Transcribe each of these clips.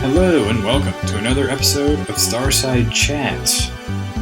Hello and welcome to another episode of Starside Chat.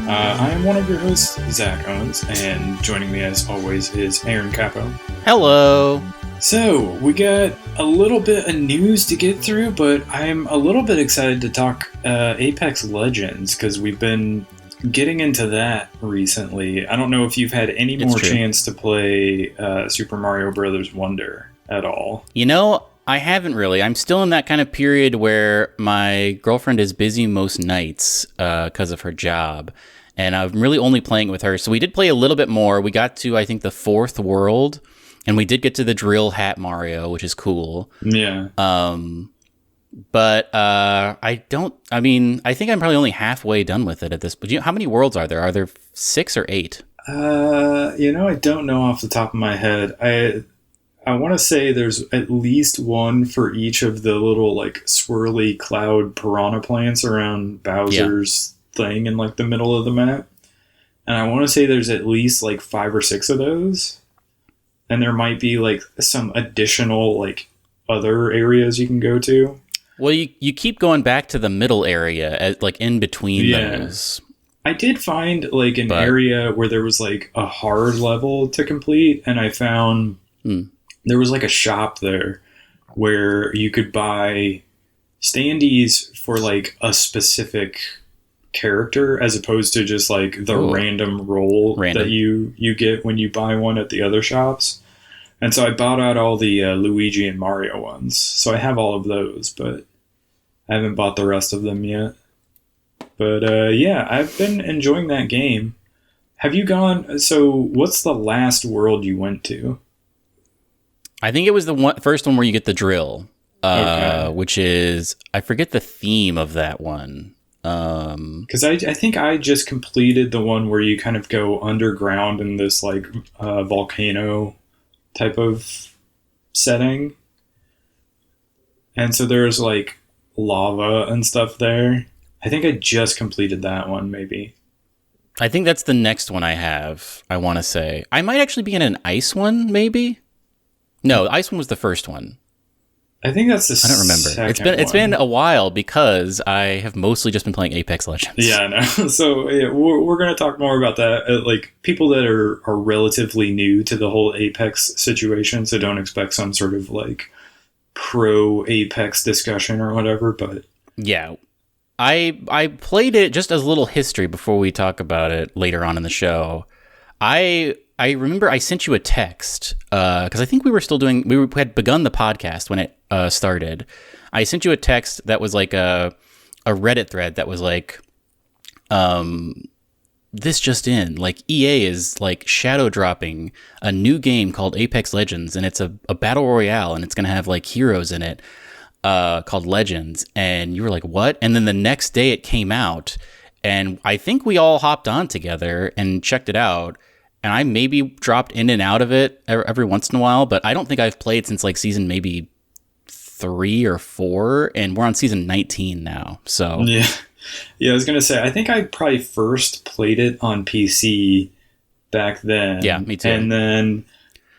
I am one of your hosts, Zach Owens, and joining me as always is Aaron Capo. Hello! So, we got a little bit of news to get through, but I'm a little bit excited to talk Apex Legends, because we've been getting into that recently. I don't know if you've had any more chance to play Super Mario Bros. Wonder at all. You know, I haven't really. I'm still in that kind of period where my girlfriend is busy most nights because of her job, and I'm really only playing with her. So we did play a little bit more. We got to, I think, the 4th world, and we did get to the drill hat Mario, which is cool. Yeah. But I think I'm probably only halfway done with it at this. But how many worlds are there? Are there 6 or 8? I don't know off the top of my head. I want to say there's at least one for each of the little, like, swirly cloud piranha plants around Bowser's thing in, like, the middle of the map. And I want to say there's at least, like, 5 or 6 of those. And there might be, like, some additional, like, other areas you can go to. Well, you keep going back to the middle area, like, in between those. I did find, like, an area where there was, like, a hard level to complete, and I found... There was like a shop there where you could buy standees for like a specific character as opposed to just like the random roll that you get when you buy one at the other shops. And so I bought out all the Luigi and Mario ones. So I have all of those, but I haven't bought the rest of them yet. But yeah, I've been enjoying that game. Have you gone... So what's the last world you went to? I think it was the first one where you get the drill, which is, I forget the theme of that one. Because I think I just completed the one where you kind of go underground in this like volcano type of setting. And so there's like lava and stuff there. I think I just completed that one, maybe. I think that's the next one I have, I want to say. I might actually be in an ice one, maybe? No, the ice one was the first one. I think that's the I don't remember. It's been a while because I have mostly just been playing Apex Legends. Yeah, I know. So yeah, we're going to talk more about that. Like people that are relatively new to the whole Apex situation, so don't expect some sort of like pro Apex discussion or whatever. But yeah, I played it just as a little history before we talk about it later on in the show. I remember I sent you a text because I think we had begun the podcast when it started. I sent you a text that was like a Reddit thread that was like, this just in, like EA is like shadow dropping a new game called Apex Legends, and it's a battle royale, and it's going to have like heroes in it called Legends. And you were like, what? And then the next day it came out, and I think we all hopped on together and checked it out. And I maybe dropped in and out of it every once in a while, but I don't think I've played since like season maybe 3 or 4, and we're on season 19 now. So yeah, I was gonna say I think I probably first played it on PC back then. Yeah, me too. And then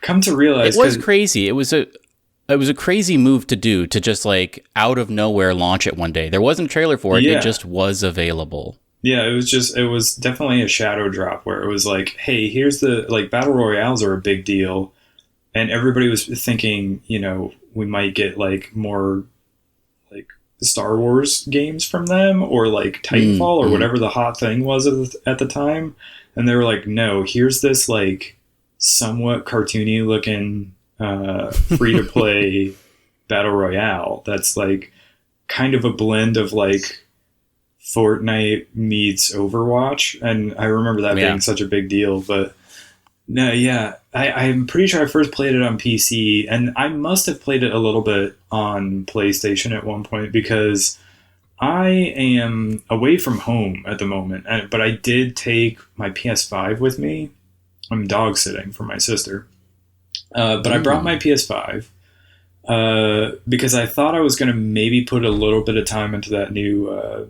come to realize it was crazy. It was a crazy move to do, to just like out of nowhere launch it one day. There wasn't a trailer for it. Yeah. It just was available. Yeah, it was definitely a shadow drop where it was like, hey, here's the, like, battle royales are a big deal. And everybody was thinking, we might get, like, more, like, Star Wars games from them or, like, Titanfall or whatever the hot thing was at the time. And they were like, no, here's this, like, somewhat cartoony looking free-to-play battle royale that's, like, kind of a blend of, like, Fortnite meets Overwatch, and I remember that being such a big deal. But no, yeah, I'm pretty sure I first played it on PC, and I must have played it a little bit on PlayStation at one point because I am away from home at the moment. But I did take my PS5 with me. I'm dog sitting for my sister, but I brought my PS5 because I thought I was going to maybe put a little bit of time into that new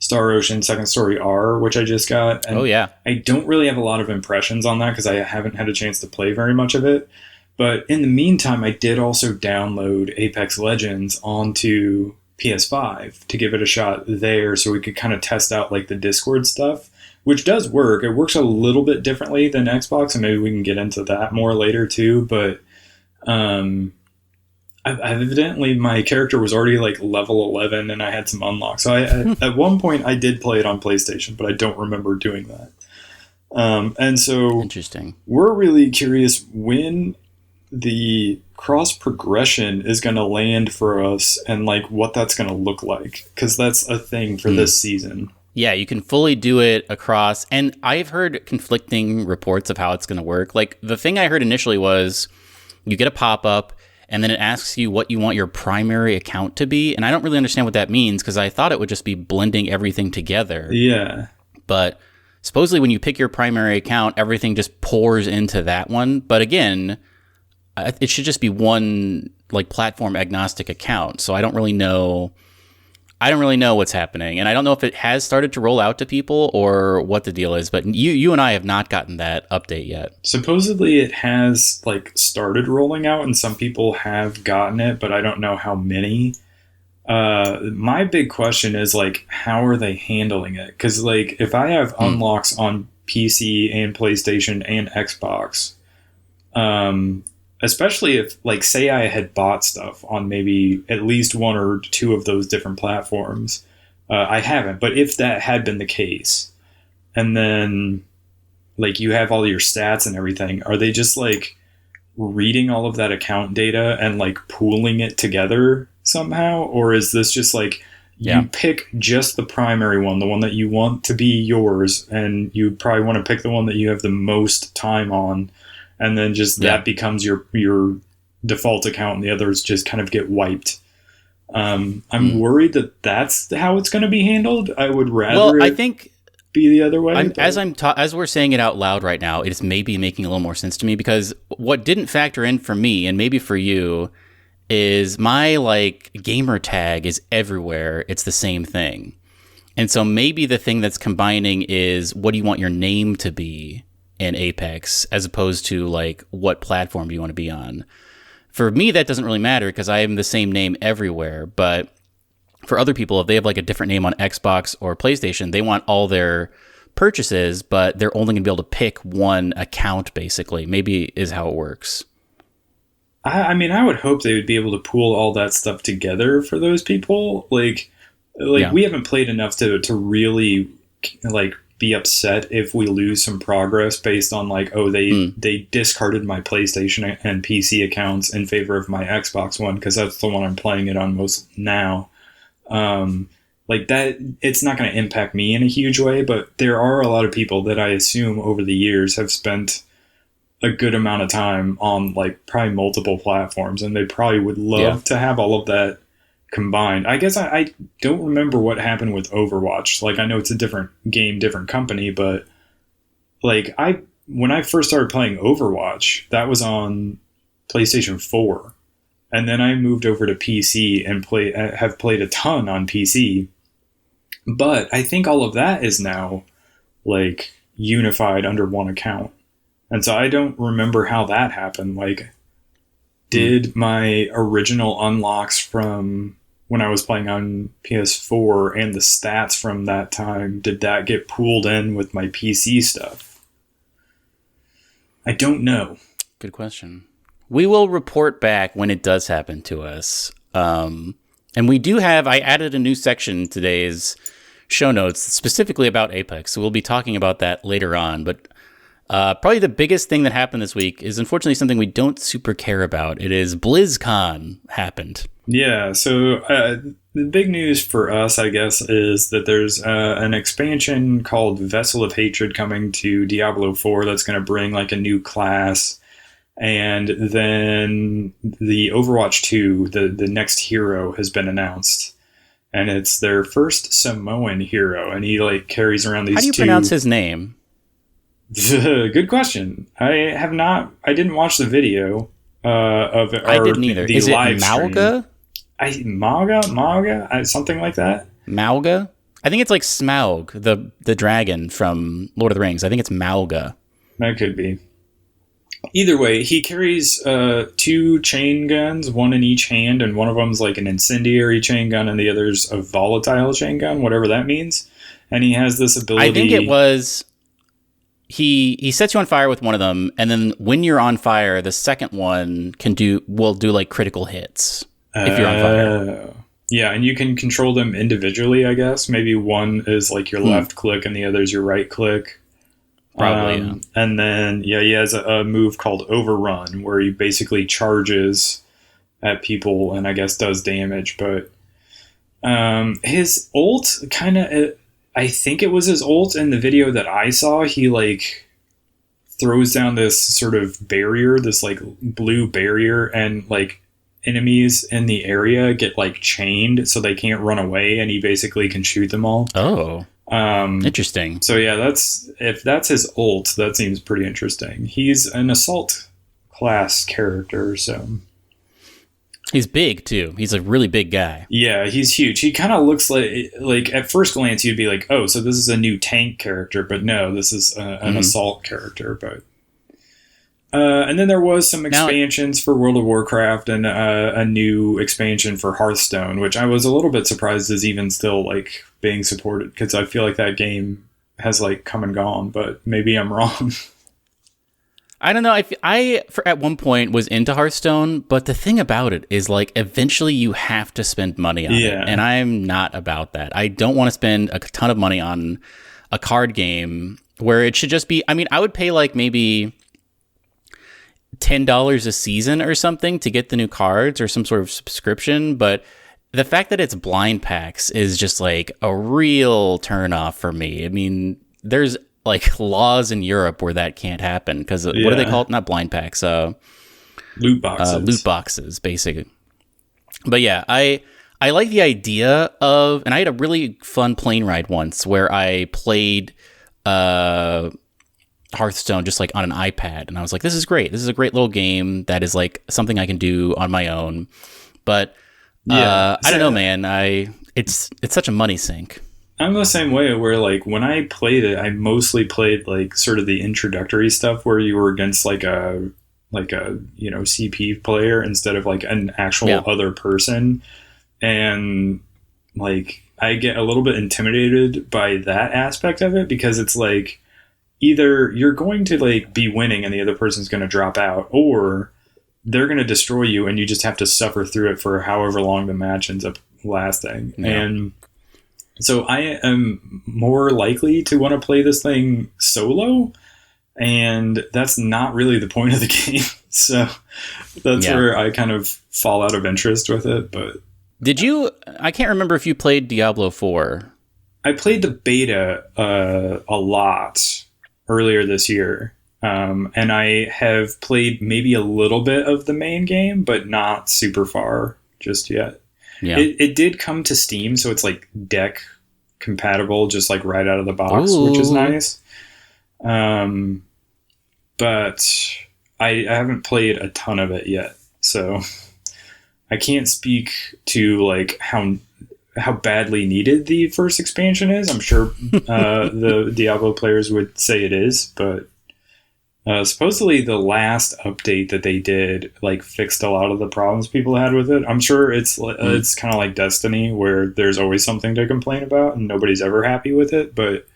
Star Ocean Second Story R, which I just got. And I don't really have a lot of impressions on that because I haven't had a chance to play very much of it. But in the meantime, I did also download Apex Legends onto PS5 to give it a shot there so we could kind of test out like the Discord stuff, which does work. It works a little bit differently than Xbox, and maybe we can get into that more later too. But evidently my character was already like level 11 and I had some unlocks. So at one point I did play it on PlayStation, but I don't remember doing that. And so interesting. We're really curious when the cross progression is going to land for us and like what that's going to look like, because that's a thing for this season. Yeah, you can fully do it across, and I've heard conflicting reports of how it's going to work. Like, the thing I heard initially was you get a pop-up and then it asks you what you want your primary account to be, and I don't really understand what that means because I thought it would just be blending everything together. Yeah. But supposedly when you pick your primary account, everything just pours into that one. But again, it should just be one like platform agnostic account. So I don't really know what's happening, and I don't know if it has started to roll out to people or what the deal is. But you and I have not gotten that update yet. Supposedly it has like started rolling out, and some people have gotten it, but I don't know how many. My big question is like, how are they handling it? Because like, if I have unlocks on PC and PlayStation and Xbox, especially if, like, say I had bought stuff on maybe at least one or two of those different platforms. I haven't, but if that had been the case, and then, like, you have all your stats and everything, are they just, like, reading all of that account data and, like, pooling it together somehow? Or is this just, like, you pick just the primary one, the one that you want to be yours, and you probably want to pick the one that you have the most time on, and then just that becomes your default account, and the others just kind of get wiped. I'm worried that that's how it's going to be handled. I would rather I think be the other way. As we're saying it out loud right now, it's maybe making a little more sense to me, because what didn't factor in for me, and maybe for you, is my like gamer tag is everywhere. It's the same thing. And so maybe the thing that's combining is, what do you want your name to be in Apex, as opposed to like, what platform do you want to be on? For me, that doesn't really matter because I am the same name everywhere. But for other people, if they have like a different name on Xbox or PlayStation, they want all their purchases, but they're only going to be able to pick one account, basically. Maybe is how it works. I mean, I would hope they would be able to pool all that stuff together for those people. Like we haven't played enough to really like be upset if we lose some progress based on like, oh, they discarded my PlayStation and PC accounts in favor of my Xbox one, because that's the one I'm playing it on most now. Like that, it's not going to impact me in a huge way, but there are a lot of people that I assume over the years have spent a good amount of time on like probably multiple platforms, and they probably would love to have all of that combined. I guess I don't remember what happened with Overwatch. Like, I know it's a different game, different company, but like when I first started playing Overwatch, that was on PlayStation 4. And then I moved over to PC and have played a ton on PC. But I think all of that is now like unified under one account. And so I don't remember how that happened. Like, did my original unlocks from when I was playing on PS4 and the stats from that time, did that get pooled in with my PC stuff? I don't know. Good question. We will report back when it does happen to us. And we do have, I added a new section in today's show notes specifically about Apex. So we'll be talking about that later on. But probably the biggest thing that happened this week is unfortunately something we don't super care about. It is Blizzcon happened. Yeah, so the big news for us, I guess, is that there's an expansion called Vessel of Hatred coming to Diablo 4 that's going to bring like a new class. And then the Overwatch 2, the next hero has been announced. And it's their first Samoan hero, and he like carries around these two... How do you pronounce his name? Good question. I didn't watch the video of it. I didn't either. Is it Malga? Malga? Something like that? Malga? I think it's like Smaug, the dragon from Lord of the Rings. I think it's Malga. That could be. Either way, he carries 2 chain guns, one in each hand, and one of them's like an incendiary chain gun, and the other's a volatile chain gun, whatever that means. And he has this ability. I think it was he sets you on fire with one of them, and then when you're on fire, the second one will do like critical hits if you're on fire. Yeah, and you can control them individually, I guess. Maybe one is like your left click, and the other's your right click. Probably, yeah. And then, he has a move called Overrun, where he basically charges at people and I guess does damage. But his ult kind of, I think it was his ult in the video that I saw. He like throws down this sort of barrier, this like blue barrier, and like enemies in the area get like chained so they can't run away, and he basically can shoot them all. Oh. Interesting. So yeah, if that's his ult, that seems pretty interesting. He's an assault class character, so he's big too. He's a really big guy. Yeah, he's huge. He kind of looks like at first glance you'd be like, oh, so this is a new tank character, but no, this is an assault character. But and then there was some expansions for World of Warcraft and a new expansion for Hearthstone, which I was a little bit surprised is even still like being supported, because I feel like that game has like come and gone, but maybe I'm wrong. I don't know. I at one point was into Hearthstone, but the thing about it is like eventually you have to spend money on it, and I'm not about that. I don't want to spend a ton of money on a card game where it should just be. I mean, I would pay like maybe $10 a season or something to get the new cards or some sort of subscription, but the fact that it's blind packs is just like a real turnoff for me. I mean, there's like laws in Europe where that can't happen because what do they call it? Not blind packs, loot boxes. Loot boxes, basically. But yeah, I like the idea of, and I had a really fun plane ride once where I played Hearthstone just like on an iPad, and I was like, this is great. This is a great little game that is like something I can do on my own. But I don't know, man. It's such a money sink. I'm the same way, where like when I played it, I mostly played like sort of the introductory stuff where you were against like a CP player instead of like an actual other person, and like I get a little bit intimidated by that aspect of it, because it's like either you're going to like be winning and the other person's going to drop out, or they're going to destroy you and you just have to suffer through it for however long the match ends up lasting. Yeah. And so I am more likely to want to play this thing solo, and that's not really the point of the game. So that's where I kind of fall out of interest with it. But I can't remember if you played Diablo 4. I played the beta a lot earlier this year. And I have played maybe a little bit of the main game, but not super far just yet. Yeah. It did come to Steam, so it's like deck compatible, just like right out of the box, which is nice. But I haven't played a ton of it yet, so I can't speak to like how badly needed the first expansion is. I'm sure the Diablo players would say it is, but supposedly the last update that they did like fixed a lot of the problems people had with it. I'm sure it's kind of like Destiny, where there's always something to complain about and nobody's ever happy with it. But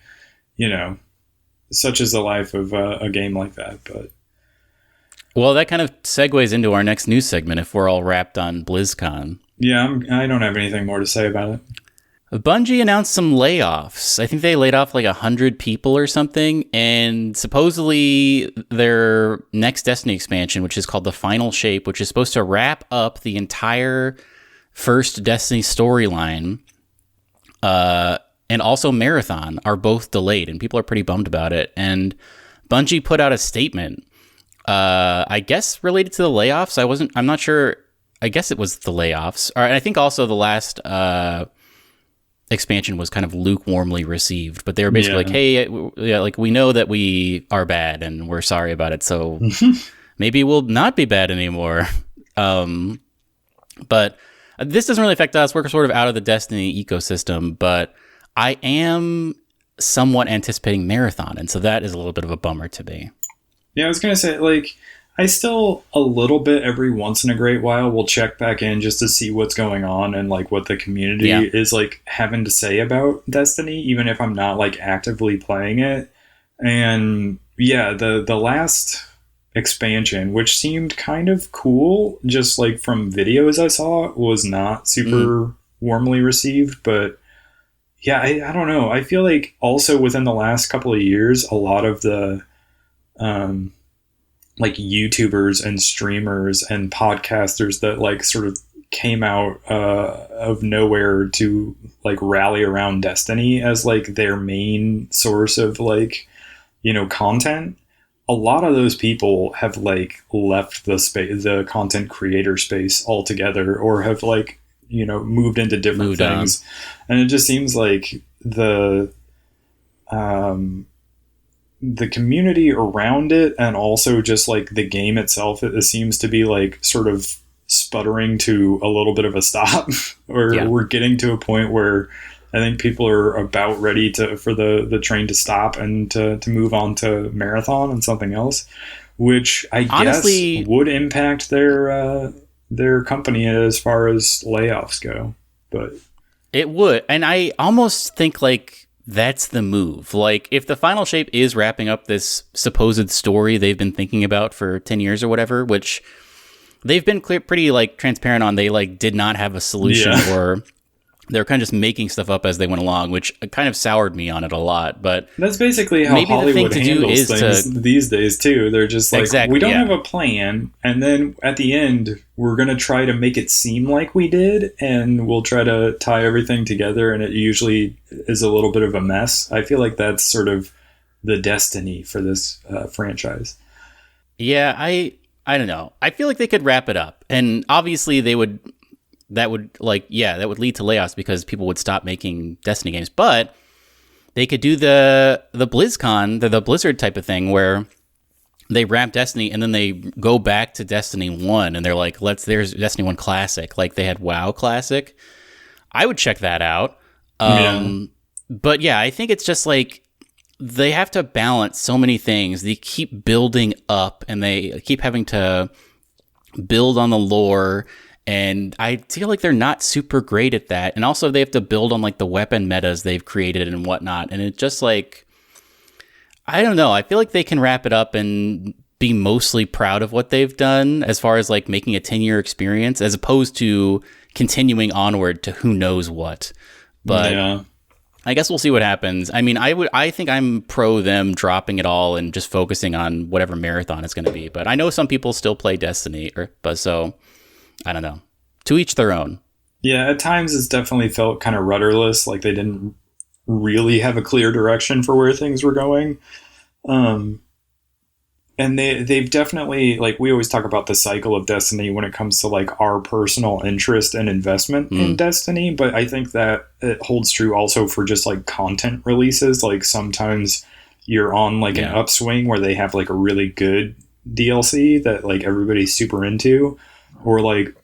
such is the life of a game like that. But well, that kind of segues into our next news segment if we're all wrapped on BlizzCon. Yeah, I don't have anything more to say about it. Bungie announced some layoffs. I think they laid off like 100 people or something, and supposedly their next Destiny expansion, which is called The Final Shape, which is supposed to wrap up the entire first Destiny storyline, and also Marathon, are both delayed, and people are pretty bummed about it. And Bungie put out a statement, I guess related to the layoffs. I'm not sure. I guess it was the layoffs. And I think also the last expansion was kind of lukewarmly received, but they were basically like, hey, like we know that we are bad and we're sorry about it, so maybe we'll not be bad anymore. But this doesn't really affect us. We're sort of out of the Destiny ecosystem, but I am somewhat anticipating Marathon, and so that is a little bit of a bummer to me. Yeah, I was gonna say, like, I still a little bit every once in a great while will check back in just to see what's going on and like what the community Yeah. is like having to say about Destiny, even if I'm not like actively playing it. And yeah, the last expansion, which seemed kind of cool, just like from videos I saw, was not Mm. super warmly received. But yeah, I don't know. I feel like also within the last couple of years, a lot of the um, like YouTubers and streamers and podcasters that like sort of came out of nowhere to like rally around Destiny as like their main source of like, you know, content. A lot of those people have like left the space, the content creator space altogether, or have like, you know, moved into different Moved on. things. And it just seems like um, the community around it and also just like the game itself, it seems to be like sort of sputtering to a little bit of a stop or Yeah. we're getting to a point where I think people are about ready to for the train to stop and to move on to marathon and something else, which I guess Honestly, would impact their company as far as layoffs go. But it would. And I almost think like that's the move. Like if the final shape is wrapping up this supposed story they've been thinking about for 10 years or whatever, which they've been pretty like transparent on, they like did not have a solution, yeah, or they're kind of just making stuff up as they went along, which kind of soured me on it a lot. But that's basically how maybe the thing Hollywood to do handles is things to these days too. They're just like, we exactly, don't yeah. have a plan, and then at the end, we're gonna try to make it seem like we did, and we'll try to tie everything together, and it usually is a little bit of a mess. I feel like that's sort of the destiny for this franchise. Yeah, I don't know. I feel like they could wrap it up. And obviously they would that would like yeah, that would lead to layoffs because people would stop making Destiny games. But they could do the BlizzCon, the Blizzard type of thing where they wrap Destiny and then they go back to Destiny 1 and they're like, there's Destiny 1 Classic. Like they had WoW Classic. I would check that out. Yeah, But yeah, I think it's just like they have to balance so many things. They keep building up and they keep having to build on the lore. And I feel like they're not super great at that. And also they have to build on like the weapon metas they've created and whatnot. And it just like, I don't know. I feel like they can wrap it up and be mostly proud of what they've done as far as like making a 10-year experience as opposed to continuing onward to who knows what. But yeah. I guess we'll see what happens. I mean, I think I'm pro them dropping it all and just focusing on whatever marathon it's going to be. But I know some people still play Destiny, but so I don't know. To each their own. Yeah, at times it's definitely felt kind of rudderless, like they didn't really have a clear direction for where things were going. Um, and they've definitely, like, we always talk about the cycle of Destiny when it comes to like our personal interest and investment in Mm, Destiny, but I think that it holds true also for just like content releases. Like sometimes you're on like an yeah. upswing where they have like a really good DLC that like everybody's super into, or like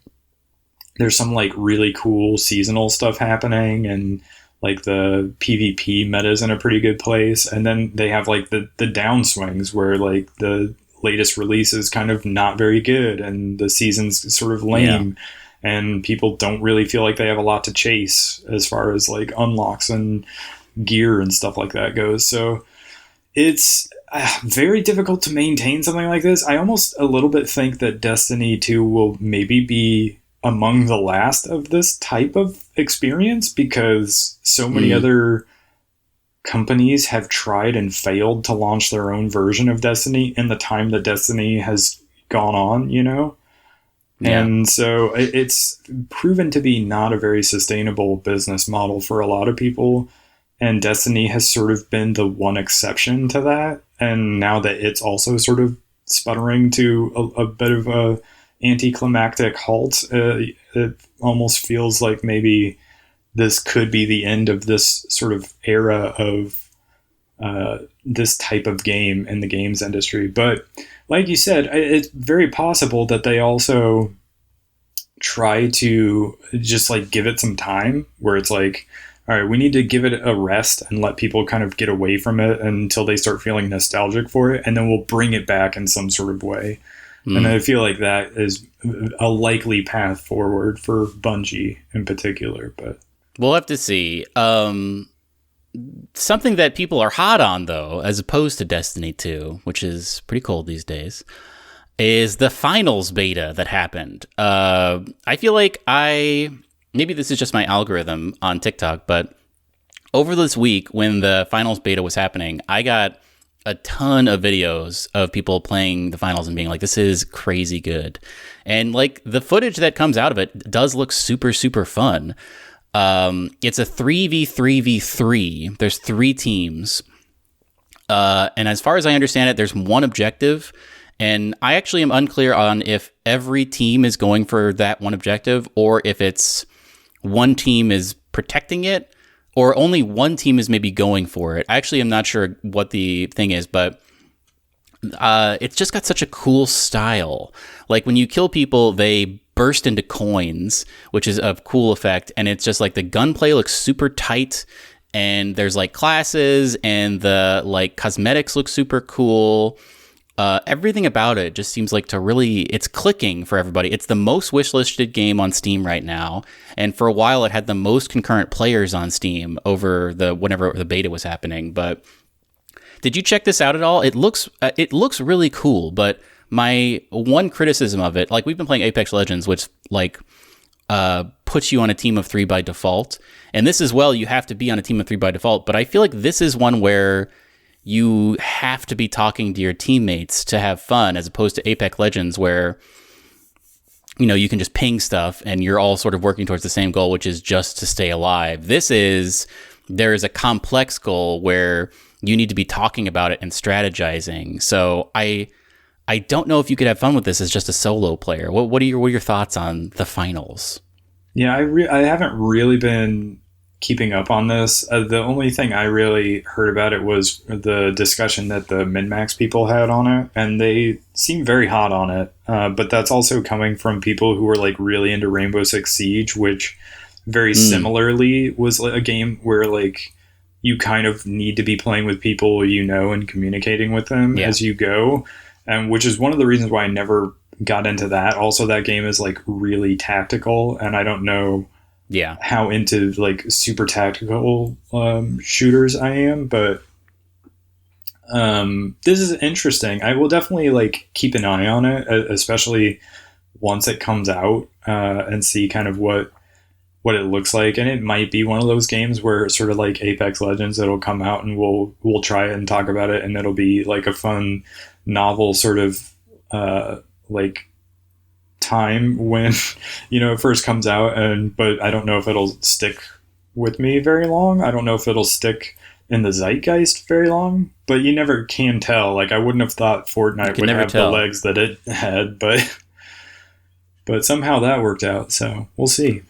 there's some like really cool seasonal stuff happening, and like the PvP meta's in a pretty good place. And then they have like the downswings where like the latest release is kind of not very good and the season's sort of Yeah. lame and people don't really feel like they have a lot to chase as far as like unlocks and gear and stuff like that goes. So it's very difficult to maintain something like this. I almost a little bit think that Destiny 2 will maybe be among the last of this type of experience because so many Mm, other companies have tried and failed to launch their own version of Destiny in the time that Destiny has gone on, you know? yeah. And so it's proven to be not a very sustainable business model for a lot of people. And Destiny has sort of been the one exception to that. And now that it's also sort of sputtering to a bit of a anticlimactic halt, it almost feels like maybe this could be the end of this sort of era of this type of game in the games industry. But like you said, it's very possible that they also try to just like give it some time where it's like, all right, we need to give it a rest and let people kind of get away from it until they start feeling nostalgic for it, and then we'll bring it back in some sort of way. And I feel like that is a likely path forward for Bungie in particular. But we'll have to see. Something that people are hot on, though, as opposed to Destiny 2, which is pretty cold these days, is the finals beta that happened. I feel like maybe this is just my algorithm on TikTok, but over this week when the finals beta was happening, I got a ton of videos of people playing the finals and being like, this is crazy good. And like the footage that comes out of it does look super, super fun. It's a 3v3v3. There's 3 teams. And as far as I understand it, there's one objective. And I actually am unclear on if every team is going for that one objective or if it's one team is protecting it or only one team is maybe going for it. I actually am not sure what the thing is, but it's just got such a cool style. Like when you kill people, they burst into coins, which is a cool effect. And it's just like the gunplay looks super tight and there's like classes and the like cosmetics look super cool. Everything about it just seems like it's clicking for everybody. It's the most wishlisted game on Steam right now. And for a while it had the most concurrent players on Steam over whenever the beta was happening. But did you check this out at all? It looks really cool, but my one criticism of it, like we've been playing Apex Legends, which like puts you on a team of 3 by default. And this as well, you have to be on a team of 3 by default. But I feel like this is one where you have to be talking to your teammates to have fun, as opposed to Apex Legends where, you know, you can just ping stuff and you're all sort of working towards the same goal, which is just to stay alive. There is a complex goal where you need to be talking about it and strategizing. So I don't know if you could have fun with this as just a solo player. What are your thoughts on the finals? Yeah, I haven't really been keeping up on this. The only thing I really heard about it was the discussion that the MinMax people had on it, and they seem very hot on it. But that's also coming from people who were like really into Rainbow Six Siege, which very similarly was a game where like you kind of need to be playing with people you know and communicating with them as you go, and which is one of the reasons why I never got into that. Also, that game is like really tactical, and I don't know how into like super tactical shooters I am, but this is interesting. I will definitely like keep an eye on it, especially once it comes out, and see kind of what it looks like. And it might be one of those games where sort of like Apex Legends, it'll come out and we'll try it and talk about it, and it'll be like a fun novel sort of like time when it first comes out, but I don't know if it'll stick with me very long. I don't know if it'll stick in the zeitgeist very long, but you never can tell. Like I wouldn't have thought Fortnite would have the legs that it had, but somehow that worked out, so we'll see.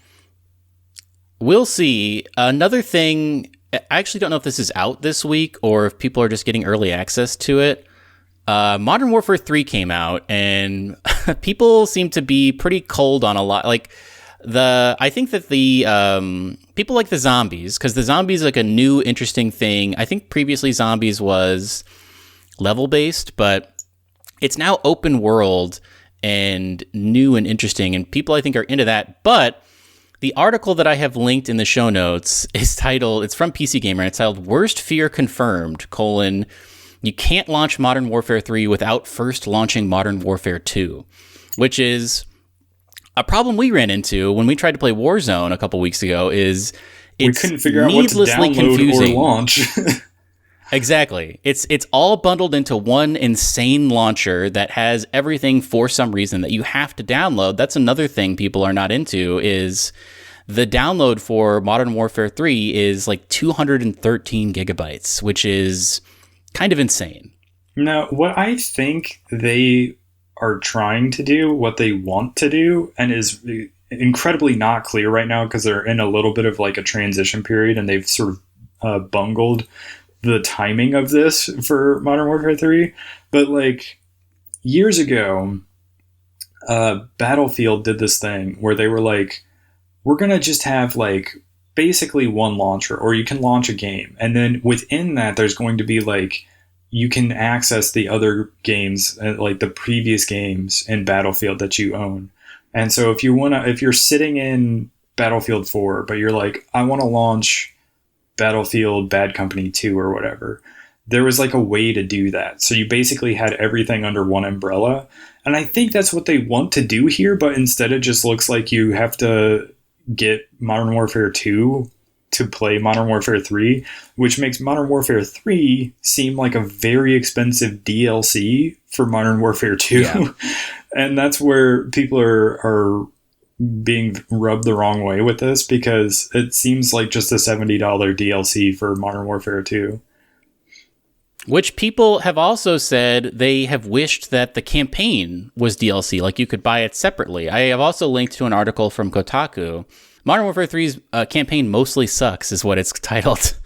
Another thing, I actually don't know if this is out this week or if people are just getting early access to it. Modern Warfare 3 came out, and people seem to be pretty cold on a lot. Like I think that the people like the zombies, because the zombies is like a new interesting thing. I think previously zombies was level based, but it's now open world and new and interesting, and people I think are into that. But the article that I have linked in the show notes is titled, it's from PC Gamer, and it's titled "Worst Fear Confirmed: You can't launch Modern Warfare 3 without first launching Modern Warfare 2," which is a problem we ran into when we tried to play Warzone a couple weeks ago. We couldn't figure out what to download or launch. Exactly. It's all bundled into one insane launcher that has everything for some reason that you have to download. That's another thing people are not into, is the download for Modern Warfare 3 is like 213 gigabytes, which is kind of insane. Now, what I think they are trying to do, what they want to do, and is incredibly not clear right now because they're in a little bit of like a transition period, and they've sort of bungled the timing of this for Modern Warfare 3. But like years ago, Battlefield did this thing where they were like, we're going to just have like basically one launcher, or you can launch a game, and then within that there's going to be like you can access the other games, like the previous games in Battlefield that you own. And so if you're sitting in Battlefield 4, but you're like, I want to launch Battlefield Bad Company 2 or whatever, there was like a way to do that. So you basically had everything under one umbrella. And I think that's what they want to do here, but instead it just looks like you have to get Modern Warfare 2 to play Modern Warfare 3, which makes Modern Warfare 3 seem like a very expensive DLC for Modern Warfare 2. Yeah. And that's where people are being rubbed the wrong way with this, because it seems like just a $70 DLC for Modern Warfare 2. Which people have also said they have wished that the campaign was DLC, like you could buy it separately. I have also linked to an article from Kotaku. Modern Warfare 3's campaign mostly sucks, is what it's titled.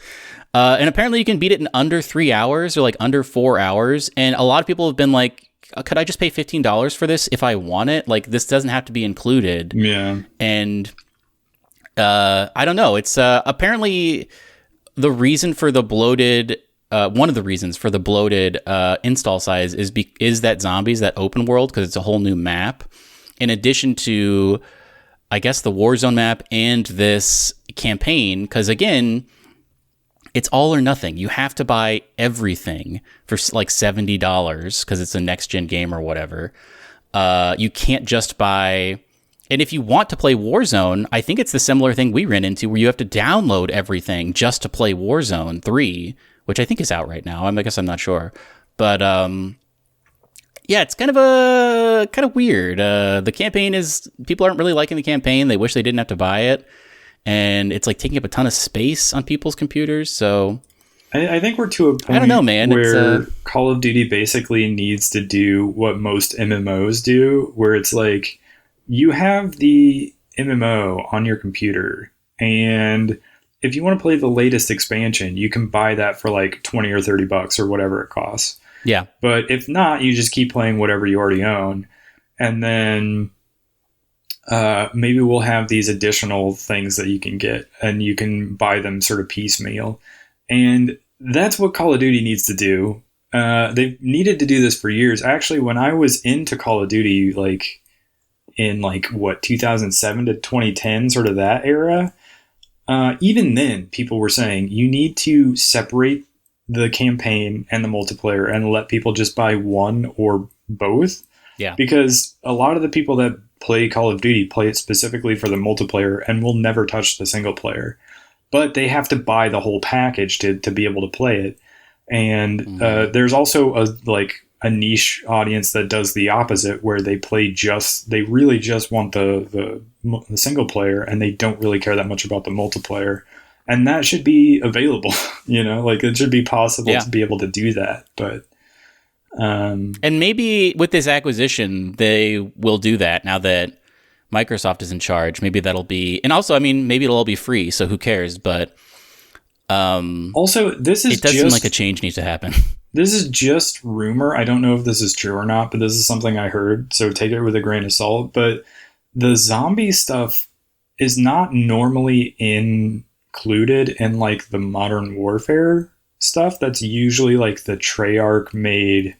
And apparently you can beat it in under 3 hours, or like under 4 hours. And a lot of people have been like, could I just pay $15 for this if I want it? Like, this doesn't have to be included. Yeah. And I don't know. It's apparently the reason for the bloated... one of the reasons for the bloated install size is that zombies, that open world, because it's a whole new map. In addition to, I guess, the Warzone map and this campaign, because again, it's all or nothing. You have to buy everything for like $70 because it's a next-gen game or whatever. You can't just buy... And if you want to play Warzone, I think it's the similar thing we ran into, where you have to download everything just to play Warzone 3, which I think is out right now. I guess I'm not sure. But yeah, it's kind of weird. The campaign is... People aren't really liking the campaign. They wish they didn't have to buy it. And it's like taking up a ton of space on people's computers. So I think we're to a point, I don't know, man, where Call of Duty basically needs to do what most MMOs do, where it's like you have the MMO on your computer, and if you want to play the latest expansion, you can buy that for like $20 or $30 or whatever it costs. Yeah. But if not, you just keep playing whatever you already own. And then maybe we'll have these additional things that you can get, and you can buy them sort of piecemeal. And that's what Call of Duty needs to do. They've needed to do this for years. Actually, when I was into Call of Duty, like in 2007 to 2010, sort of that era, even then people were saying you need to separate the campaign and the multiplayer and let people just buy one or both. Yeah. Because a lot of the people that play Call of Duty play it specifically for the multiplayer and will never touch the single player. But they have to buy the whole package to be able to play it. And there's also a niche audience that does the opposite, where they really just want the single player, and they don't really care that much about the multiplayer. And that should be available, it should be possible to be able to do that. But and maybe with this acquisition, they will do that now that Microsoft is in charge. Maybe that'll be, and also, maybe it'll all be free, so who cares? But also, it does seem like a change needs to happen. This is just rumor. I don't know if this is true or not, but this is something I heard, so take it with a grain of salt. But the zombie stuff is not normally included in the Modern Warfare stuff. That's usually the Treyarch made,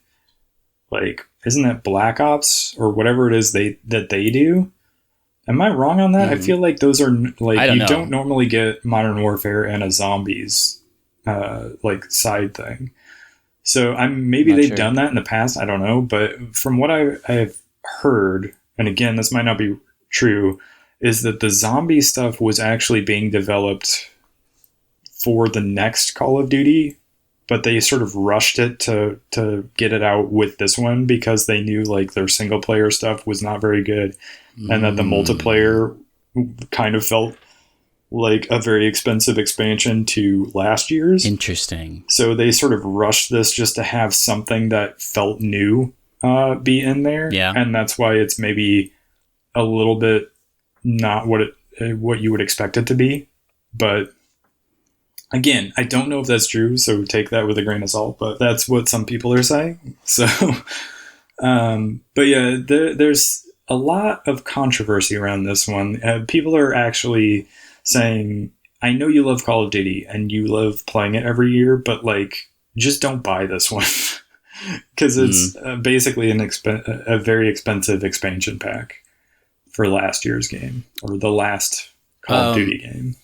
isn't that Black Ops or whatever it is that they do? Am I wrong on that? I feel like those are don't normally get Modern Warfare and a zombies side thing. So they've done that in the past. I don't know, but from what I've heard, and again, this might not be true, is that the zombie stuff was actually being developed for the next Call of Duty, but they sort of rushed it to get it out with this one because they knew their single player stuff was not very good, and that the multiplayer kind of felt like a very expensive expansion to last year's. Interesting. So they sort of rushed this just to have something that felt new be in there. Yeah. And that's why it's maybe a little bit not what you would expect it to be. But again, I don't know if that's true, so take that with a grain of salt, but that's what some people are saying. So, but yeah, there's a lot of controversy around this one. People are actually saying, I know you love Call of Duty and you love playing it every year, but like, just don't buy this one because it's basically a very expensive expansion pack for last year's game or the last Call of Duty game.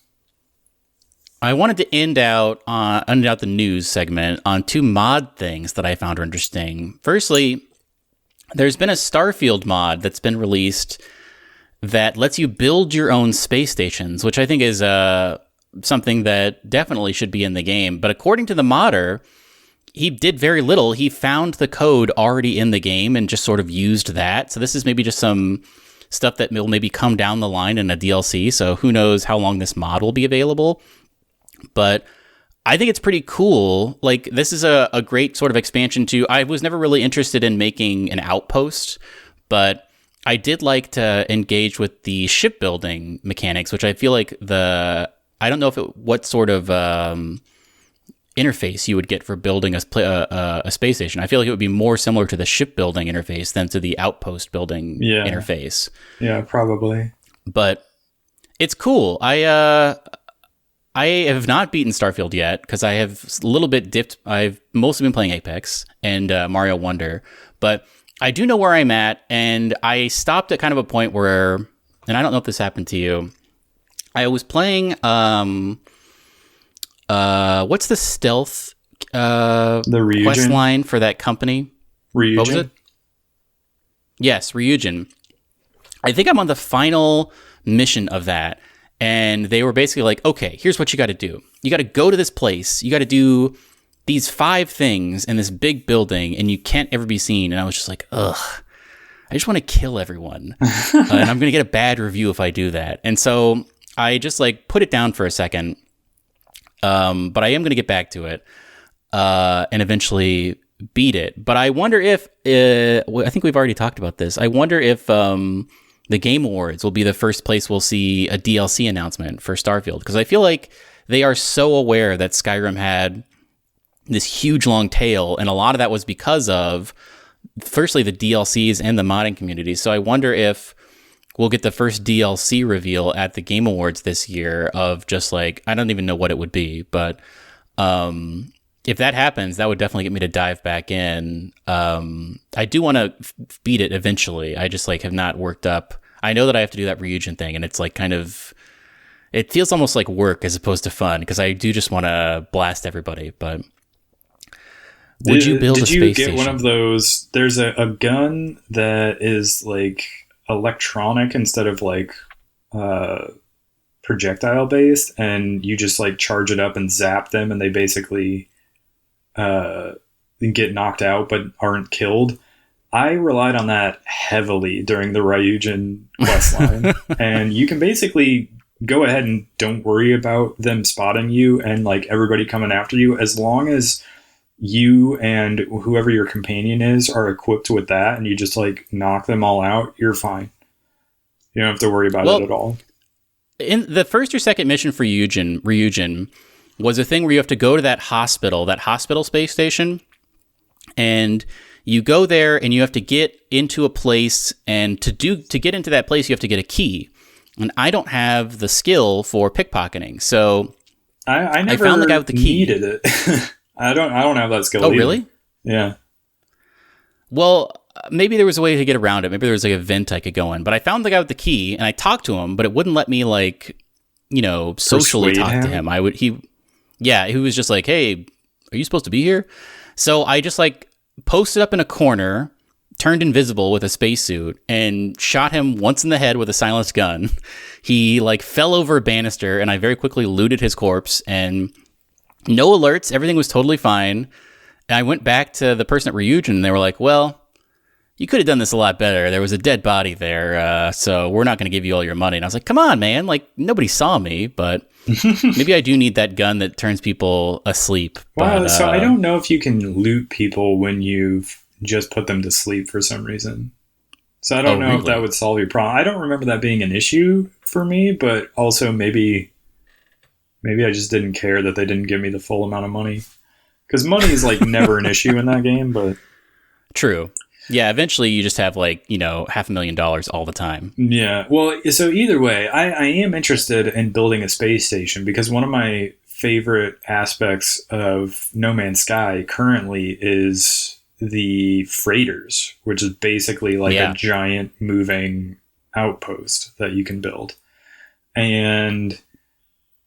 I wanted to end out the news segment on 2 mod things that I found interesting. Firstly, there's been a Starfield mod that's been released that lets you build your own space stations, which I think is something that definitely should be in the game. But according to the modder, he did very little. He found the code already in the game and just sort of used that. So this is maybe just some stuff that will maybe come down the line in a DLC. So who knows how long this mod will be available. But I think it's pretty cool. Like, this is a great sort of expansion to... I was never really interested in making an outpost, but I did like to engage with the shipbuilding mechanics, which I feel like I don't know what sort of interface you would get for building a space station. I feel like it would be more similar to the shipbuilding interface than to the outpost building interface. Yeah, probably. But it's cool. I have not beaten Starfield yet because I have a little bit dipped. I've mostly been playing Apex and Mario Wonder, but I do know where I'm at, and I stopped at kind of a point where, and I don't know if this happened to you, I was playing, what's the stealth the quest line for that company? Ryujin? What was it? Yes, Ryujin. I think I'm on the final mission of that. And they were basically like, okay, here's what you got to do. You got to go to this place. You got to do these 5 things in this big building, and you can't ever be seen. And I was just like, ugh, I just want to kill everyone. And I'm going to get a bad review if I do that. And so I just like put it down for a second. But I am going to get back to it and eventually beat it. But I wonder if, I think we've already talked about this. I wonder if... the Game Awards will be the first place we'll see a DLC announcement for Starfield, because I feel like they are so aware that Skyrim had this huge long tail, and a lot of that was because of, firstly, the DLCs and the modding community. So I wonder if we'll get the first DLC reveal at the Game Awards this year of just like, I don't even know what it would be, but if that happens, that would definitely get me to dive back in. I do want to beat it eventually. I just like have not worked up. I know that I have to do that Ryujin thing, and it's like kind of, it feels almost like work as opposed to fun, because I do just want to blast everybody. But would you build a space station? Did you get one of those? There's a gun that is like electronic instead of like projectile based, and you just like charge it up and zap them, and they basically get knocked out but aren't killed. I relied on that heavily during the Ryujin questline, and you can basically go ahead and don't worry about them spotting you and like everybody coming after you, as long as you and whoever your companion is are equipped with that, and you just like knock them all out. You're fine. You don't have to worry about it at all. In the first or second mission for Ryujin was a thing where you have to go to that hospital space station, and you go there and you have to get into a place, and to get into that place you have to get a key. And I don't have the skill for pickpocketing, so I never found the guy with the key. Needed it. I don't have that skill. Oh, either. Really? Yeah. Well, maybe there was a way to get around it. Maybe there was like a vent I could go in. But I found the guy with the key, and I talked to him, but it wouldn't let me like, socially talk to him. He was just like, "Hey, are you supposed to be here?" So I just like posted up in a corner, turned invisible with a spacesuit, and shot him once in the head with a silenced gun. He like fell over a banister, and I very quickly looted his corpse, and no alerts. Everything was totally fine. And I went back to the person at Ryujin, and they were like, "Well, you could have done this a lot better. There was a dead body there, so we're not going to give you all your money." And I was like, "Come on, man. Like, nobody saw me, but maybe I do need that gun that turns people asleep." Wow, but, so I don't know if you can loot people when you've just put them to sleep for some reason. So I don't know if that would solve your problem. I don't remember that being an issue for me, but also maybe I just didn't care that they didn't give me the full amount of money. Because money is like never an issue in that game, but... True. Yeah, eventually you just have like, $500,000 all the time. Yeah. Well, so either way, I am interested in building a space station because one of my favorite aspects of No Man's Sky currently is the freighters, which is basically like a giant moving outpost that you can build. And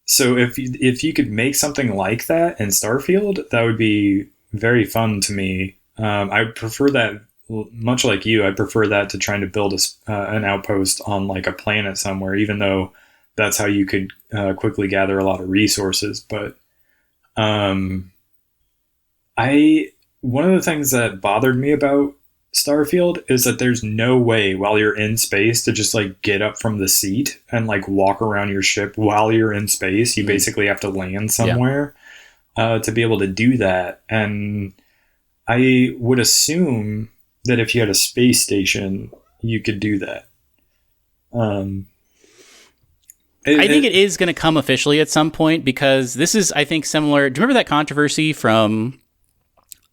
so if you could make something like that in Starfield, that would be very fun to me. I prefer that, much like you, I prefer that to trying to build an outpost on like a planet somewhere, even though that's how you could quickly gather a lot of resources. But one of the things that bothered me about Starfield is that there's no way while you're in space to just like get up from the seat and like walk around your ship while you're in space. You basically have to land somewhere to be able to do that. And I would assume that if you had a space station, you could do that. I think it is going to come officially at some point because this is, I think, similar. Do you remember that controversy from...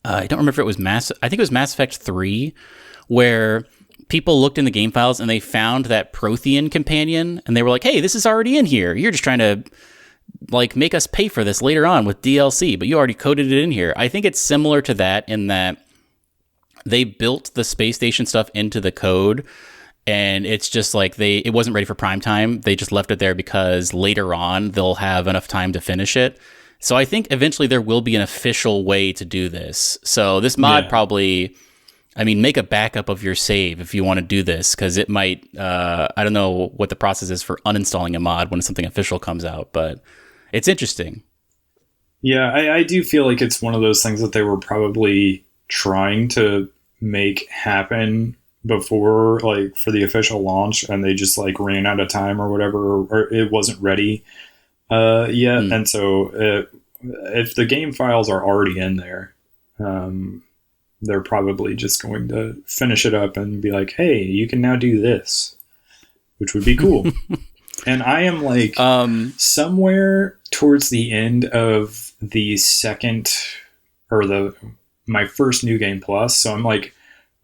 I don't remember if it was I think it was Mass Effect 3, where people looked in the game files and they found that Prothean companion, and they were like, "Hey, this is already in here. You're just trying to like make us pay for this later on with DLC, but you already coded it in here." I think it's similar to that in that they built the space station stuff into the code, and it's just like it wasn't ready for prime time. They just left it there because later on they'll have enough time to finish it. So I think eventually there will be an official way to do this. So this mod probably, make a backup of your save if you want to do this, because it might, I don't know what the process is for uninstalling a mod when something official comes out, but it's interesting. Yeah, I do feel like it's one of those things that they were probably trying to make happen before, like, for the official launch, and they just, like, ran out of time or whatever, or it wasn't ready yet. And so if the game files are already in there, they're probably just going to finish it up and be like, hey, you can now do this, which would be cool. And I am like somewhere towards the end of the second or my first New Game Plus. So I'm like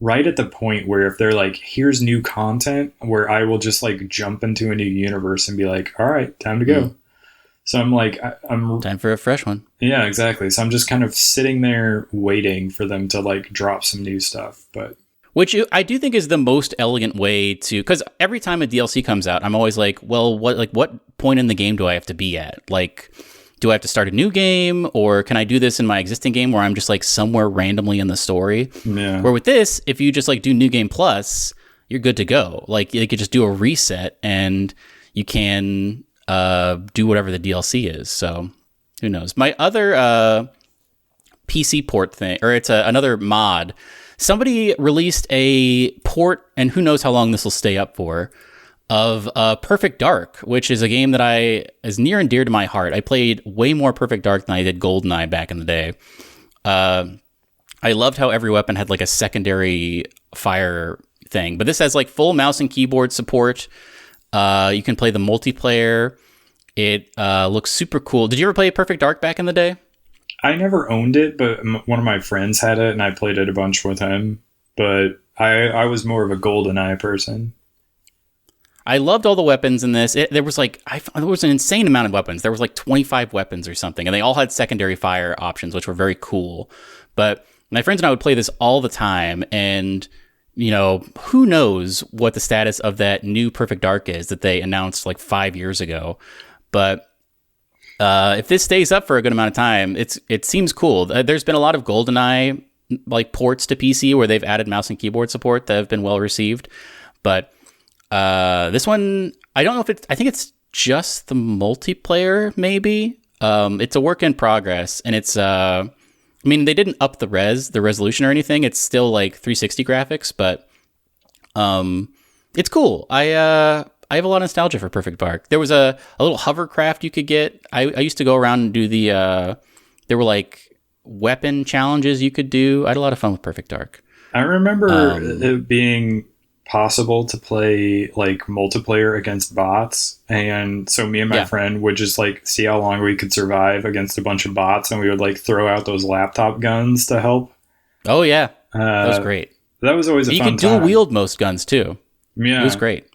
right at the point where if they're like, here's new content, where I will just like jump into a new universe and be like, all right, time to go. So I'm like, I'm time for a fresh one. Yeah, exactly. So I'm just kind of sitting there waiting for them to like drop some new stuff. But which I do think is the most elegant way to, because every time a DLC comes out, I'm always like, well, what point in the game do I have to be at? Like, do I have to start a new game, or can I do this in my existing game where I'm just like somewhere randomly in the story? Yeah. Where with this, if you just like do New Game Plus, you're good to go. Like you could just do a reset and you can do whatever the DLC is. So who knows? My other PC port thing, or it's another mod. Somebody released a port, and who knows how long this will stay up for, of Perfect Dark, which is a game that is near and dear to my heart. I played way more Perfect Dark than I did GoldenEye back in the day. I loved how every weapon had like a secondary fire thing, but this has like full mouse and keyboard support. You can play the multiplayer. It looks super cool. Did you ever play Perfect Dark back in the day? I never owned it, but one of my friends had it, and I played it a bunch with him. But I was more of a GoldenEye person. I loved all the weapons in this. There was an insane amount of weapons. There was like 25 weapons or something, and they all had secondary fire options, which were very cool. But my friends and I would play this all the time, and who knows what the status of that new Perfect Dark is that they announced like 5 years ago. But if this stays up for a good amount of time, it seems cool. There's been a lot of GoldenEye like ports to PC where they've added mouse and keyboard support that have been well received. But this one, I don't know if I think it's just the multiplayer, maybe. It's a work in progress, and it's they didn't up the resolution or anything. It's still like 360 graphics, but it's cool. I have a lot of nostalgia for Perfect Dark. There was a little hovercraft you could get. I used to go around and do there were like weapon challenges you could do. I had a lot of fun with Perfect Dark. I remember it being possible to play like multiplayer against bots, and so me and my friend would just like see how long we could survive against a bunch of bots, and we would like throw out those laptop guns to help. Oh yeah, that was great. That was always a you fun could dual time. wield most guns too. Yeah. It was great.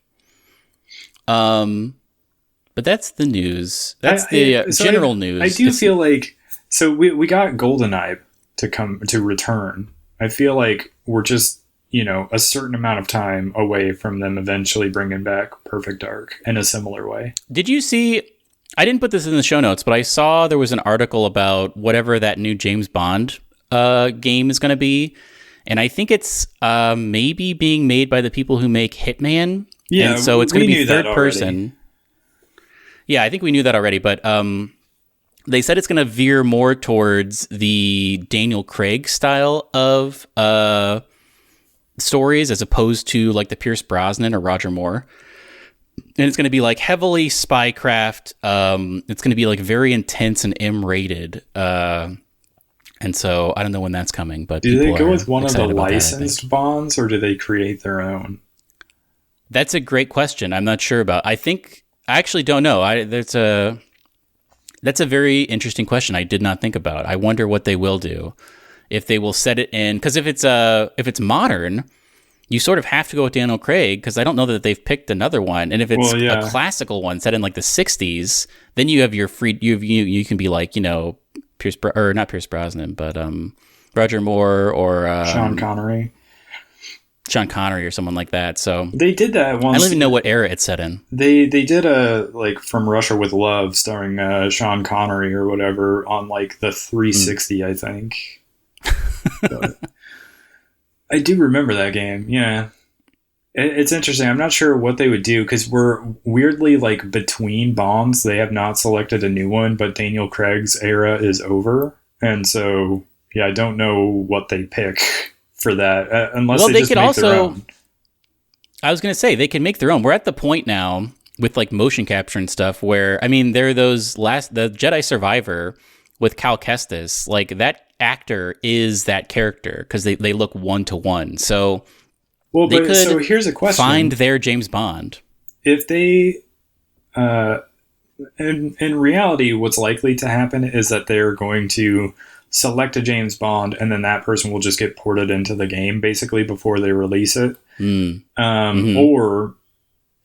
But that's the news. That's the general news. I do feel like, so we got GoldenEye to return. I feel like we're just, a certain amount of time away from them eventually bringing back Perfect Dark in a similar way. Did you see, I didn't put this in the show notes, but I saw there was an article about whatever that new James Bond game is going to be. And I think it's maybe being made by the people who make Hitman. Yeah, and so it's going to be third person. Already. Yeah, I think we knew that already, but they said it's going to veer more towards the Daniel Craig style of stories as opposed to like the Pierce Brosnan or Roger Moore. And it's going to be like heavily spycraft. It's going to be like very intense and M-rated. And so I don't know when that's coming, but do they go with one of the licensed Bonds, or do they create their own? That's a great question. I'm not sure about. I actually don't know. That's a very interesting question. I did not think about. I wonder what they will do, if they will set it in, because if it's modern, you sort of have to go with Daniel Craig, because I don't know that they've picked another one. And if it's a classical one set in like the 60s, then you have your free. You can be like not Pierce Brosnan, but Roger Moore or Sean Connery or someone like that. So they did that once. I don't even know what era it's set in. They did a like From Russia with Love starring Sean Connery or whatever on like the 360, I think. But I do remember that game. Yeah, it's interesting. I'm not sure what they would do, because we're weirdly like between Bonds. They have not selected a new one, but Daniel Craig's era is over, and so yeah, I don't know what they pick for that, unless they just make their own. I was going to say, they can make their own. We're at the point now with like motion capture and stuff where, I mean, there are the Jedi Survivor with Cal Kestis, like that actor is that character because they look one-to-one. So so here's a question. Find their James Bond. If they, in reality, what's likely to happen is that they're going to select a James Bond, and then that person will just get ported into the game basically before they release it. Or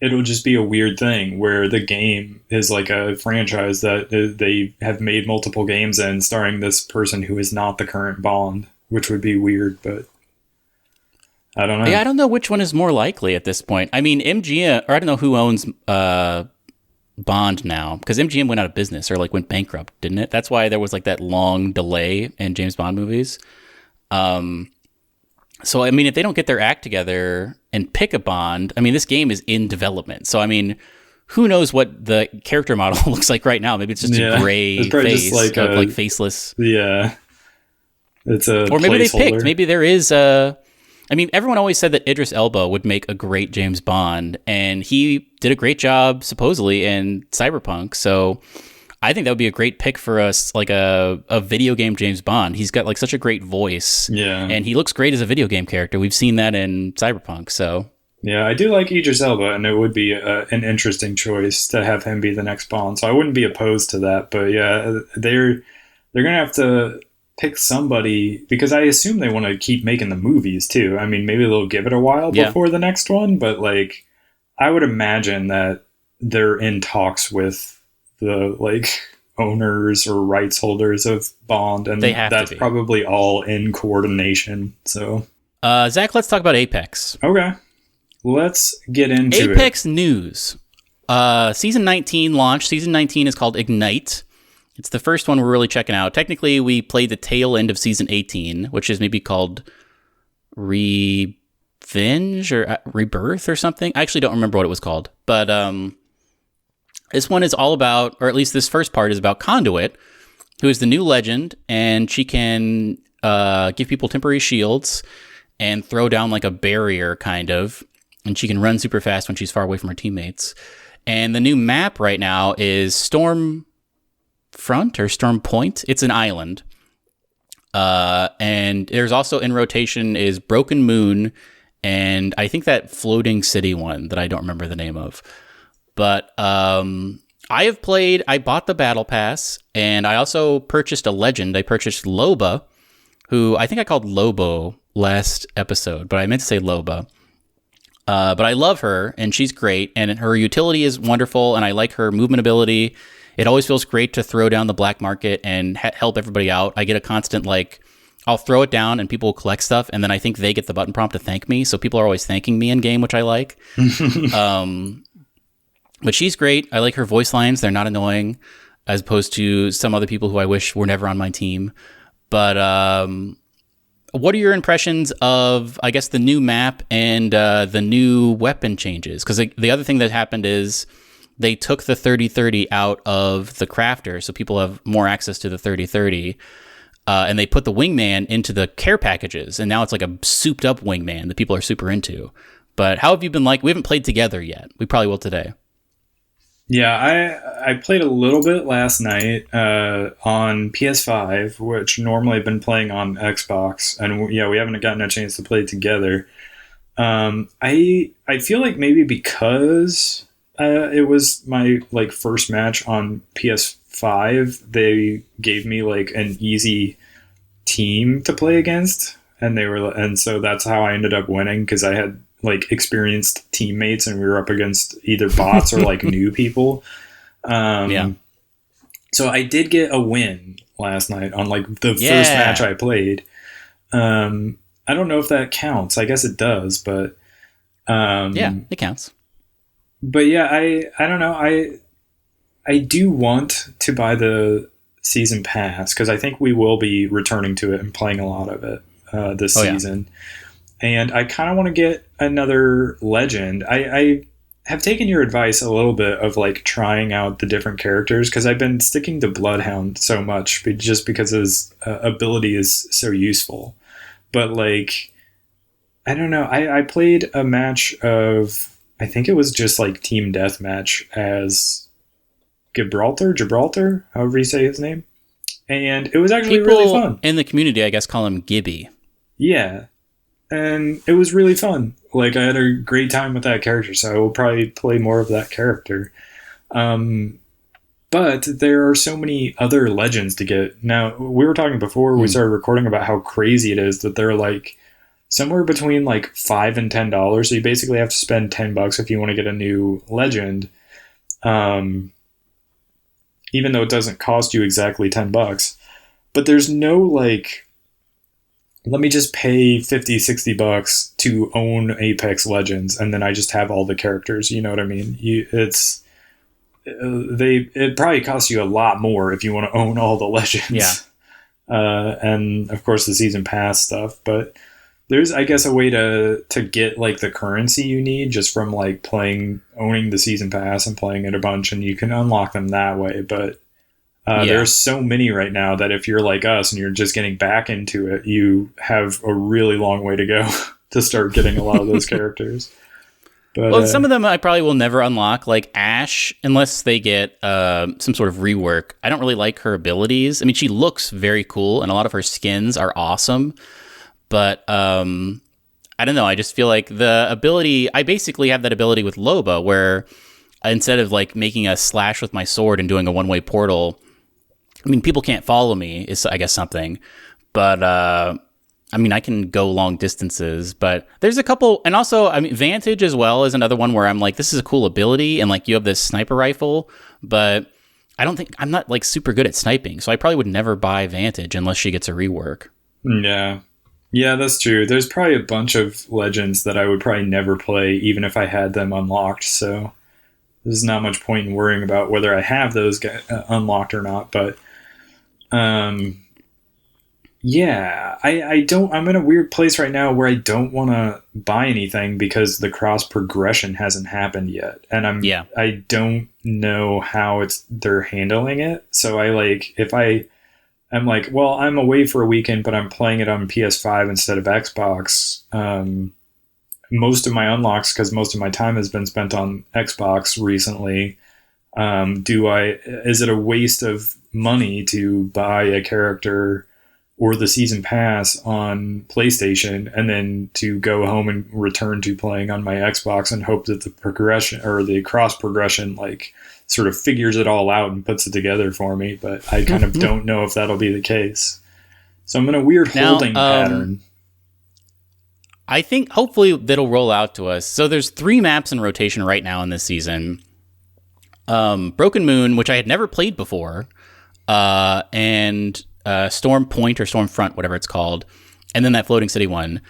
it'll just be a weird thing where the game is like a franchise that they have made multiple games in starring this person who is not the current Bond, which would be weird, but I don't know. Yeah, I don't know which one is more likely at this point. I mean, MGM, or I don't know who owns Bond now, because MGM went out of business or like went bankrupt, didn't it? That's why there was like that long delay in James Bond movies. So I mean, if they don't get their act together and pick a Bond, I mean, this game is in development. So I mean, who knows what the character model looks like right now? Maybe it's just a gray face, just like faceless. Yeah, it's a. Or maybe they picked. Maybe there is a. I mean, everyone always said that Idris Elba would make a great James Bond, and he did a great job, supposedly, in Cyberpunk. So I think that would be a great pick for us, like a video game James Bond. He's got like such a great voice, and he looks great as a video game character. We've seen that in Cyberpunk, so. Yeah, I do like Idris Elba, and it would be an interesting choice to have him be the next Bond. So I wouldn't be opposed to that, but yeah, they're going to have to pick somebody, because I assume they want to keep making the movies too. I mean, maybe they'll give it a while before the next one, but like I would imagine that they're in talks with the like owners or rights holders of Bond, and that's probably all in coordination. So Zach, let's talk about Apex. Okay, let's get into Apex news. Season 19 launched. Season 19 is called Ignite. It's the first one we're really checking out. Technically, we played the tail end of Season 18, which is maybe called Revenge or Rebirth or something. I actually don't remember what it was called. But this one is all about, or at least this first part is about Conduit, who is the new legend, and she can give people temporary shields and throw down like a barrier, kind of. And she can run super fast when she's far away from her teammates. And the new map right now is Storm Front or Storm Point. It's an island. And there's also in rotation is Broken Moon, and I think that floating city one that I don't remember the name of. But I bought the Battle Pass, and I also purchased a legend. I purchased Loba, who I think I called Lobo last episode, but I meant to say Loba. But I love her, and she's great, and her utility is wonderful, and I like her movement ability. It always feels great to throw down the black market and help everybody out. I get a constant, like, I'll throw it down and people will collect stuff, and then I think they get the button prompt to thank me, so people are always thanking me in game, which I like. But she's great. I like her voice lines. They're not annoying, as opposed to some other people who I wish were never on my team. But what are your impressions of, I guess, the new map and the new weapon changes? Because the other thing that happened is they took the 30-30 out of the crafter, so people have more access to the 30-30. And they put the wingman into the care packages, and now it's like a souped up wingman that people are super into. But how have you been like? We haven't played together yet. We probably will today. Yeah, I played a little bit last night on PS5, which normally I've been playing on Xbox, and yeah, we haven't gotten a chance to play together. I feel like maybe because it was my like first match on PS5, they gave me like an easy team to play against, and so that's how I ended up winning, because I had like experienced teammates and we were up against either bots or like new people. Yeah. So I did get a win last night on like the first match I played. I don't know if that counts. I guess it does, but yeah, it counts. But yeah, I don't know. I do want to buy the season pass, because I think we will be returning to it and playing a lot of it this season. And I kind of want to get another legend. I have taken your advice a little bit of like trying out the different characters, because I've been sticking to Bloodhound so much just because his ability is so useful. But like, I don't know. I played a match of, I think it was just like team deathmatch as Gibraltar, however you say his name. And it was actually really fun. In the community, I guess, call him Gibby. Yeah. And it was really fun. Like, I had a great time with that character, so I will probably play more of that character. But there are so many other legends to get. Now, we were talking before we started recording about how crazy it is that they're like somewhere between like $5 and $10. So you basically have to spend $10 if you want to get a new legend. Even though it doesn't cost you exactly $10. But there's no like, let me just pay $50, $60 to own Apex Legends, and then I just have all the characters. You know what I mean? It probably costs you a lot more if you want to own all the legends. Yeah. And of course the season pass stuff, but there's, I guess, a way to get like the currency you need just from like owning the season pass and playing it a bunch, and you can unlock them that way. But there's so many right now that if you're like us and you're just getting back into it, you have a really long way to go to start getting a lot of those characters. But, well, some of them I probably will never unlock, like Ashe, unless they get some sort of rework. I don't really like her abilities. I mean, she looks very cool, and a lot of her skins are awesome. But I don't know. I just feel like the ability, I basically have that ability with Loba, where instead of like making a slash with my sword and doing a one-way portal, I mean, people can't follow me is, I guess, something. But, I mean, I can go long distances. But there's a couple... And also, I mean, Vantage as well is another one where I'm like, this is a cool ability. And, like, you have this sniper rifle. But I don't think... I'm not, like, super good at sniping. So I probably would never buy Vantage unless she gets a rework. Yeah. Yeah, that's true. There's probably a bunch of legends that I would probably never play, even if I had them unlocked. So there's not much point in worrying about whether I have those unlocked or not. But... yeah, I'm in a weird place right now where I don't want to buy anything because the cross progression hasn't happened yet. And I don't know how they're handling it. So I'm like, well, I'm away for a weekend, but I'm playing it on PS5 instead of Xbox. Most of my unlocks, because most of my time has been spent on Xbox recently. Is it a waste of money to buy a character or the season pass on PlayStation and then to go home and return to playing on my Xbox and hope that the progression or the cross progression like sort of figures it all out and puts it together for me? But I kind of don't know if that'll be the case. So I'm in a weird holding pattern. I think hopefully that'll roll out to us. So there's 3 maps in rotation right now in this season. Broken Moon, which I had never played before, and Storm Point or Storm Front, whatever it's called, and then that Floating City one.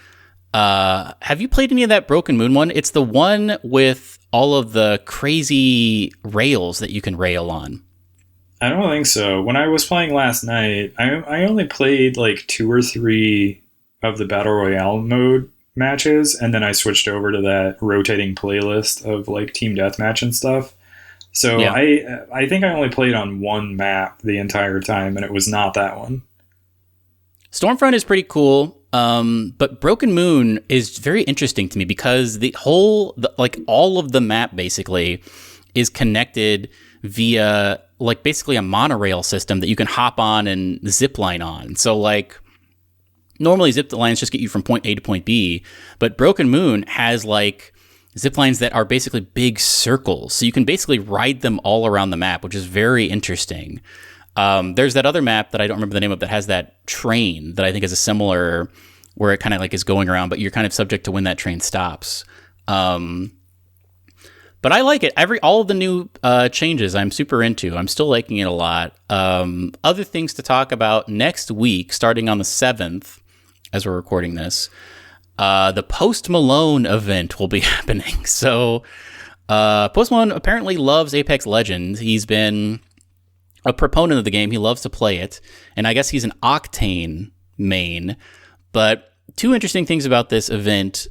Have you played any of that Broken Moon one? It's the one with all of the crazy rails that you can rail on. I don't think so. When I was playing last night, I only played like 2 or 3 of the Battle Royale mode matches, and then I switched over to that rotating playlist of like Team Deathmatch and stuff. So yeah. I think I only played on 1 map the entire time, and it was not that one. Stormfront is pretty cool, but Broken Moon is very interesting to me because all of the map basically is connected via like basically a monorail system that you can hop on and zip line on. So like normally zip lines just get you from point A to point B, but Broken Moon has like zip lines that are basically big circles. So you can basically ride them all around the map, which is very interesting. There's that other map that I don't remember the name of that has that train that I think is a similar, where it kind of like is going around, but you're kind of subject to when that train stops. But I like it. All of the new changes I'm super into. I'm still liking it a lot. Other things to talk about next week, starting on the 7th, as we're recording this, the Post Malone event will be happening. So Post Malone apparently loves Apex Legends. He's been a proponent of the game. He loves to play it. And I guess he's an Octane main. But 2 interesting things about this event.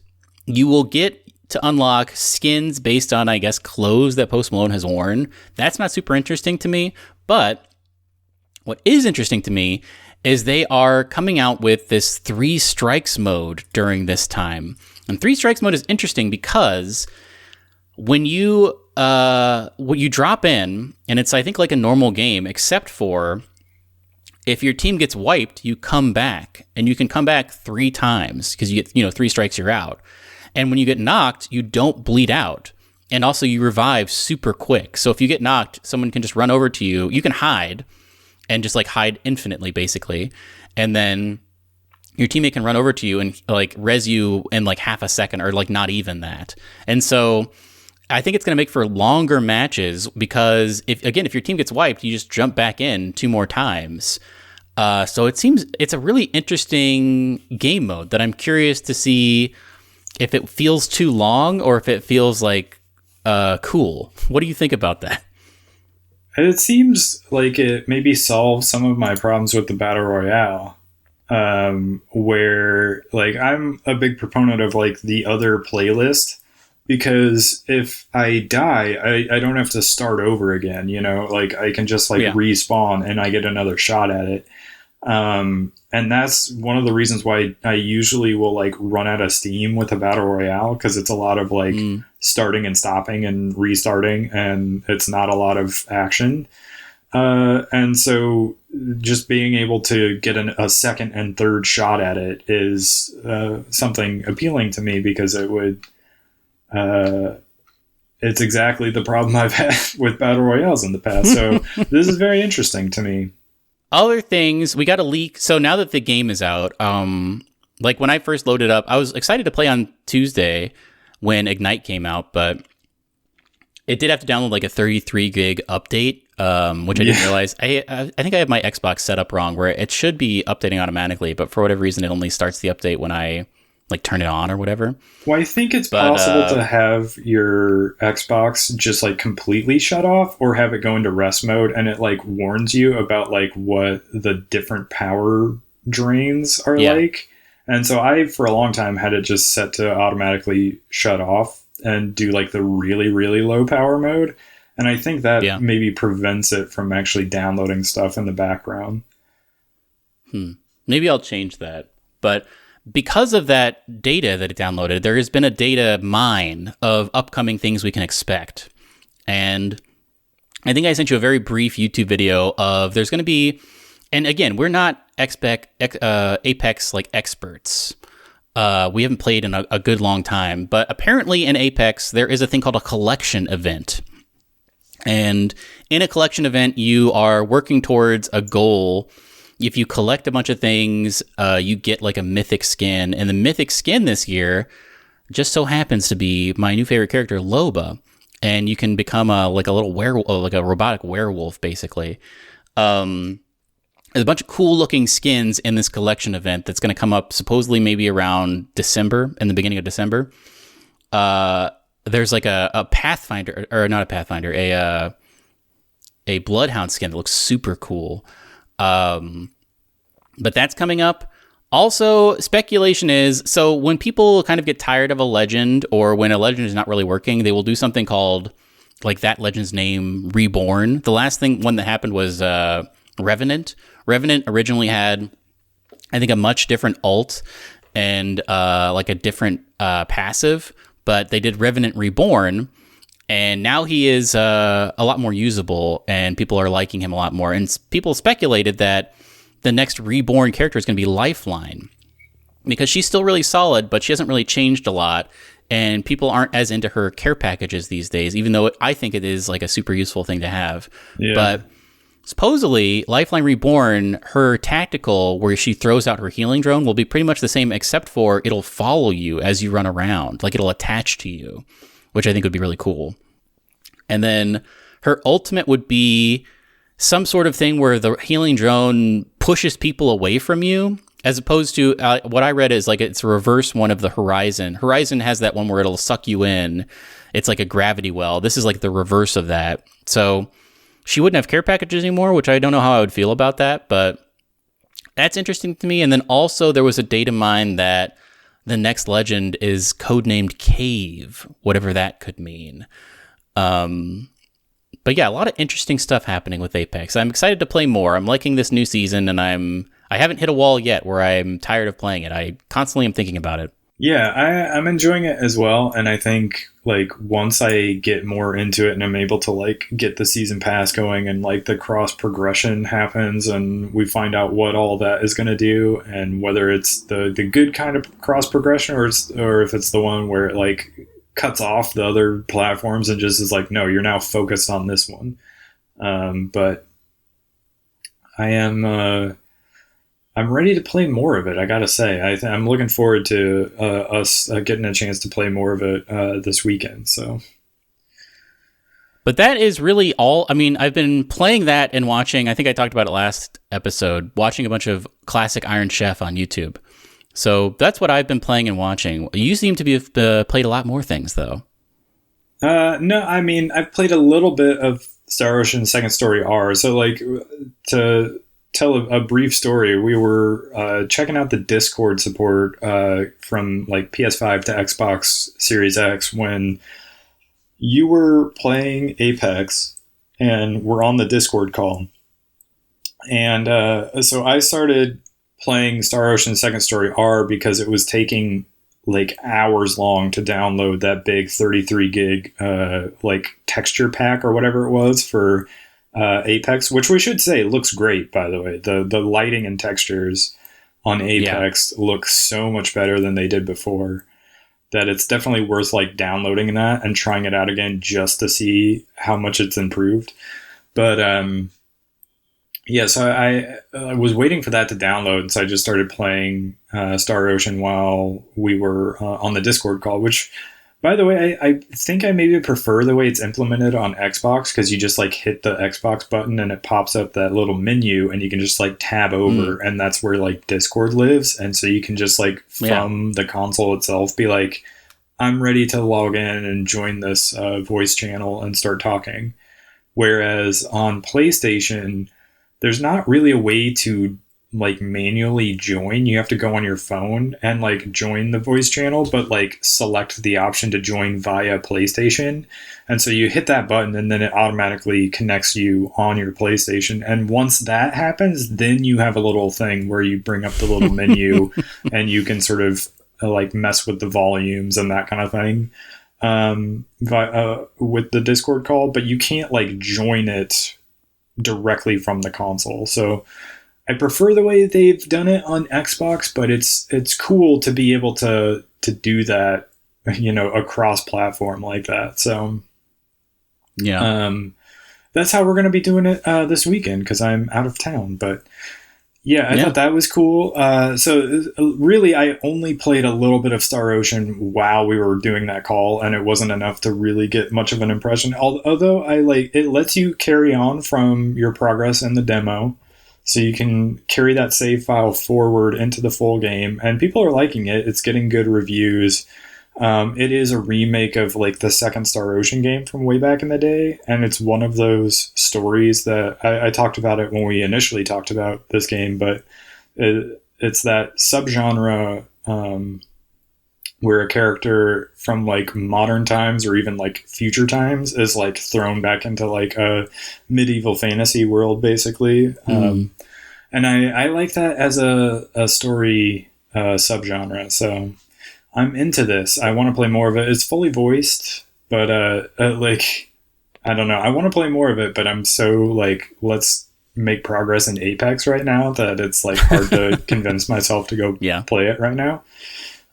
You will get to unlock skins based on, I guess, clothes that Post Malone has worn. That's not super interesting to me. But what is interesting to me is they are coming out with this 3 strikes mode during this time. And 3 strikes mode is interesting because when you drop in, and it's I think like a normal game, except for if your team gets wiped, you come back, and you can come back 3 times because you get 3 strikes, you're out. And when you get knocked, you don't bleed out. And also you revive super quick. So if you get knocked, someone can just run over to you. You can hide and just like hide infinitely, basically. And then your teammate can run over to you and like res you in like half a second, or like not even that. And so I think it's going to make for longer matches because if your team gets wiped, you just jump back in 2 more times. So it seems it's a really interesting game mode that I'm curious to see if it feels too long or if it feels like cool. What do you think about that? It seems like it maybe solves some of my problems with the Battle Royale, where like I'm a big proponent of like the other playlist, because if I die, I don't have to start over again, like I can just respawn and I get another shot at it. And that's one of the reasons why I usually will like run out of steam with a Battle Royale, because it's a lot of like starting and stopping and restarting, and it's not a lot of action. And so just being able to get a second and third shot at it is something appealing to me, because it would... it's exactly the problem I've had with Battle Royales in the past. So this is very interesting to me. Other things, we got a leak. So now that the game is out, like when I first loaded up, I was excited to play on Tuesday when Ignite came out, but it did have to download like a 33 gig update, which I didn't realize. I think I have my Xbox set up wrong, where it should be updating automatically, but for whatever reason, it only starts the update when I like turn it on or whatever. Well, I think it's possible to have your Xbox just like completely shut off, or have it go into rest mode, and it like warns you about like what the different power drains are like. And so I, for a long time, had it just set to automatically shut off and do like the really, really low power mode. And I think that maybe prevents it from actually downloading stuff in the background. Maybe I'll change that. But because of that data that it downloaded, there has been a data mine of upcoming things we can expect. And I think I sent you a very brief YouTube video of there's going to be, and again, we're not Apex like experts. We haven't played in a good long time, but apparently in Apex, there is a thing called a collection event. And in a collection event, you are working towards a goal if you collect a bunch of things, you get like a mythic skin. And the mythic skin this year just so happens to be my new favorite character, Loba. And you can become like a little werewolf, like a robotic werewolf, basically. There's a bunch of cool looking skins in this collection event that's going to come up supposedly maybe around December, in the beginning of December. There's like a Pathfinder, or not a Pathfinder, a Bloodhound skin that looks super cool. But that's coming up. Also, speculation is, so when people kind of get tired of a legend, or when a legend is not really working, they will do something called, like, that legend's name Reborn. The last one that happened was Revenant. Revenant originally had, I think, a much different ult and like a different passive, but they did Revenant Reborn, and now he is a lot more usable, and people are liking him a lot more. And people speculated that the next Reborn character is going to be Lifeline, because she's still really solid, but she hasn't really changed a lot, and people aren't as into her care packages these days, even though I think it is like a super useful thing to have. Yeah. But supposedly, Lifeline Reborn, her tactical, where she throws out her healing drone, will be pretty much the same, except for it'll follow you as you run around. Like, it'll attach to you, which I think would be really cool. And then her ultimate would be some sort of thing where the healing drone pushes people away from you, as opposed to what I read is like it's a reverse one of the Horizon. Horizon has that one where it'll suck you in. It's like a gravity well. This is like the reverse of that. So she wouldn't have care packages anymore, which I don't know how I would feel about that, but that's interesting to me. And then also there was a data mine that the next legend is codenamed Cave, whatever that could mean. But yeah, a lot of interesting stuff happening with Apex. I'm excited to play more. I'm liking this new season, and I haven't hit a wall yet where I'm tired of playing it. I constantly am thinking about it. Yeah, I'm enjoying it as well, and I think like once I get more into it and I'm able to like get the season pass going and like the cross progression happens and we find out what all that is going to do and whether it's the good kind of cross progression or if it's the one where it like cuts off the other platforms and just is like, no, you're now focused on this one. But I am I'm ready to play more of it. I gotta say, I'm looking forward to us getting a chance to play more of it this weekend. So, but that is really all. I mean, I've been playing that and watching. I think I talked about it last episode. Watching a bunch of classic Iron Chef on YouTube. So that's what I've been playing and watching. You seem to have played a lot more things, though. No, I mean, I've played a little bit of Star Ocean Second Story R. So, like, to tell a brief story, we were checking out the Discord support from, like, PS5 to Xbox Series X when you were playing Apex and we're on the Discord call. And so I started playing Star Ocean Second Story R because it was taking like hours long to download that big 33 gig like texture pack or whatever it was for Apex, which we should say looks great, by the way. The lighting and textures on Apex look so much better than they did before that it's definitely worth like downloading that and trying it out again just to see how much it's improved. But yeah, so I was waiting for that to download, so I just started playing Star Ocean while we were on the Discord call, which, by the way, I think I maybe prefer the way it's implemented on Xbox, because you just like hit the Xbox button and it pops up that little menu and you can just like tab over and that's where like Discord lives. And so you can just like from the console itself be like, I'm ready to log in and join this voice channel and start talking. Whereas on PlayStation, there's not really a way to like manually join. You have to go on your phone and like join the voice channel, but like select the option to join via PlayStation. And so you hit that button and then it automatically connects you on your PlayStation. And once that happens, then you have a little thing where you bring up the little menu and you can sort of like mess with the volumes and that kind of thing with the Discord call, but you can't like join it directly from the console. So I prefer the way they've done it on Xbox, but it's cool to be able to do that, you know, across platform like that. So yeah, that's how we're going to be doing it this weekend because I'm out of town. But Yeah, I Yeah. thought that was cool. Really, I only played a little bit of Star Ocean while we were doing that call, and it wasn't enough to really get much of an impression. Although I like it lets you carry on from your progress in the demo, so you can carry that save file forward into the full game, and people are liking it. It's getting good reviews. It is a remake of like the second Star Ocean game from way back in the day, and it's one of those stories that I talked about it when we initially talked about this game, but it's that subgenre where a character from like modern times or even like future times is like thrown back into like a medieval fantasy world, basically. And I like that as a story subgenre, so I'm into this. I want to play more of it. It's fully voiced, but like I don't know. I want to play more of it, but I'm so like let's make progress in Apex right now that it's like hard to convince myself to go play it right now.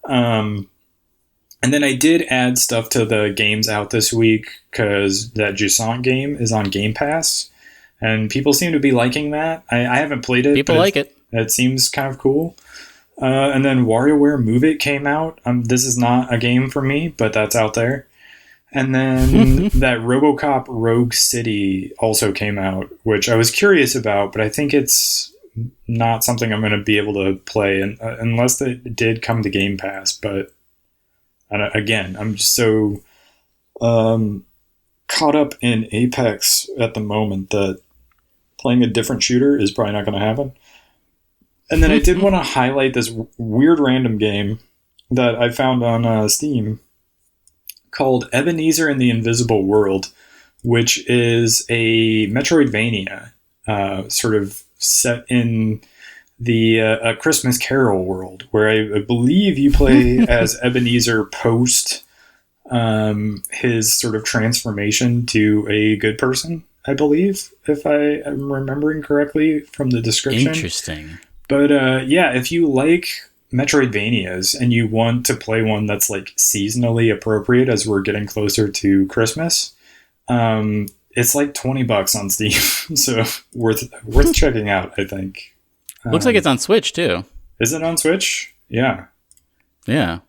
And then I did add stuff to the games out this week because that Jusant game is on Game Pass, and people seem to be liking that. I haven't played it. People like it. It seems kind of cool. And then WarioWare Move It came out. This is not a game for me, but that's out there. And then that Robocop Rogue City also came out, which I was curious about, but I think it's not something I'm going to be able to play unless it did come to Game Pass. But again, I'm just so caught up in Apex at the moment that playing a different shooter is probably not going to happen. And then I did want to highlight this weird random game that I found on Steam called Ebenezer in the Invisible World, which is a Metroidvania sort of set in the A Christmas Carol world, where I believe you play as Ebenezer post his sort of transformation to a good person, I believe, if I am remembering correctly from the description. Interesting. But if you like Metroidvanias and you want to play one that's like seasonally appropriate as we're getting closer to Christmas, it's like $20 on Steam, so worth checking out, I think. Looks like it's on Switch too. Is it on Switch? Yeah. Yeah.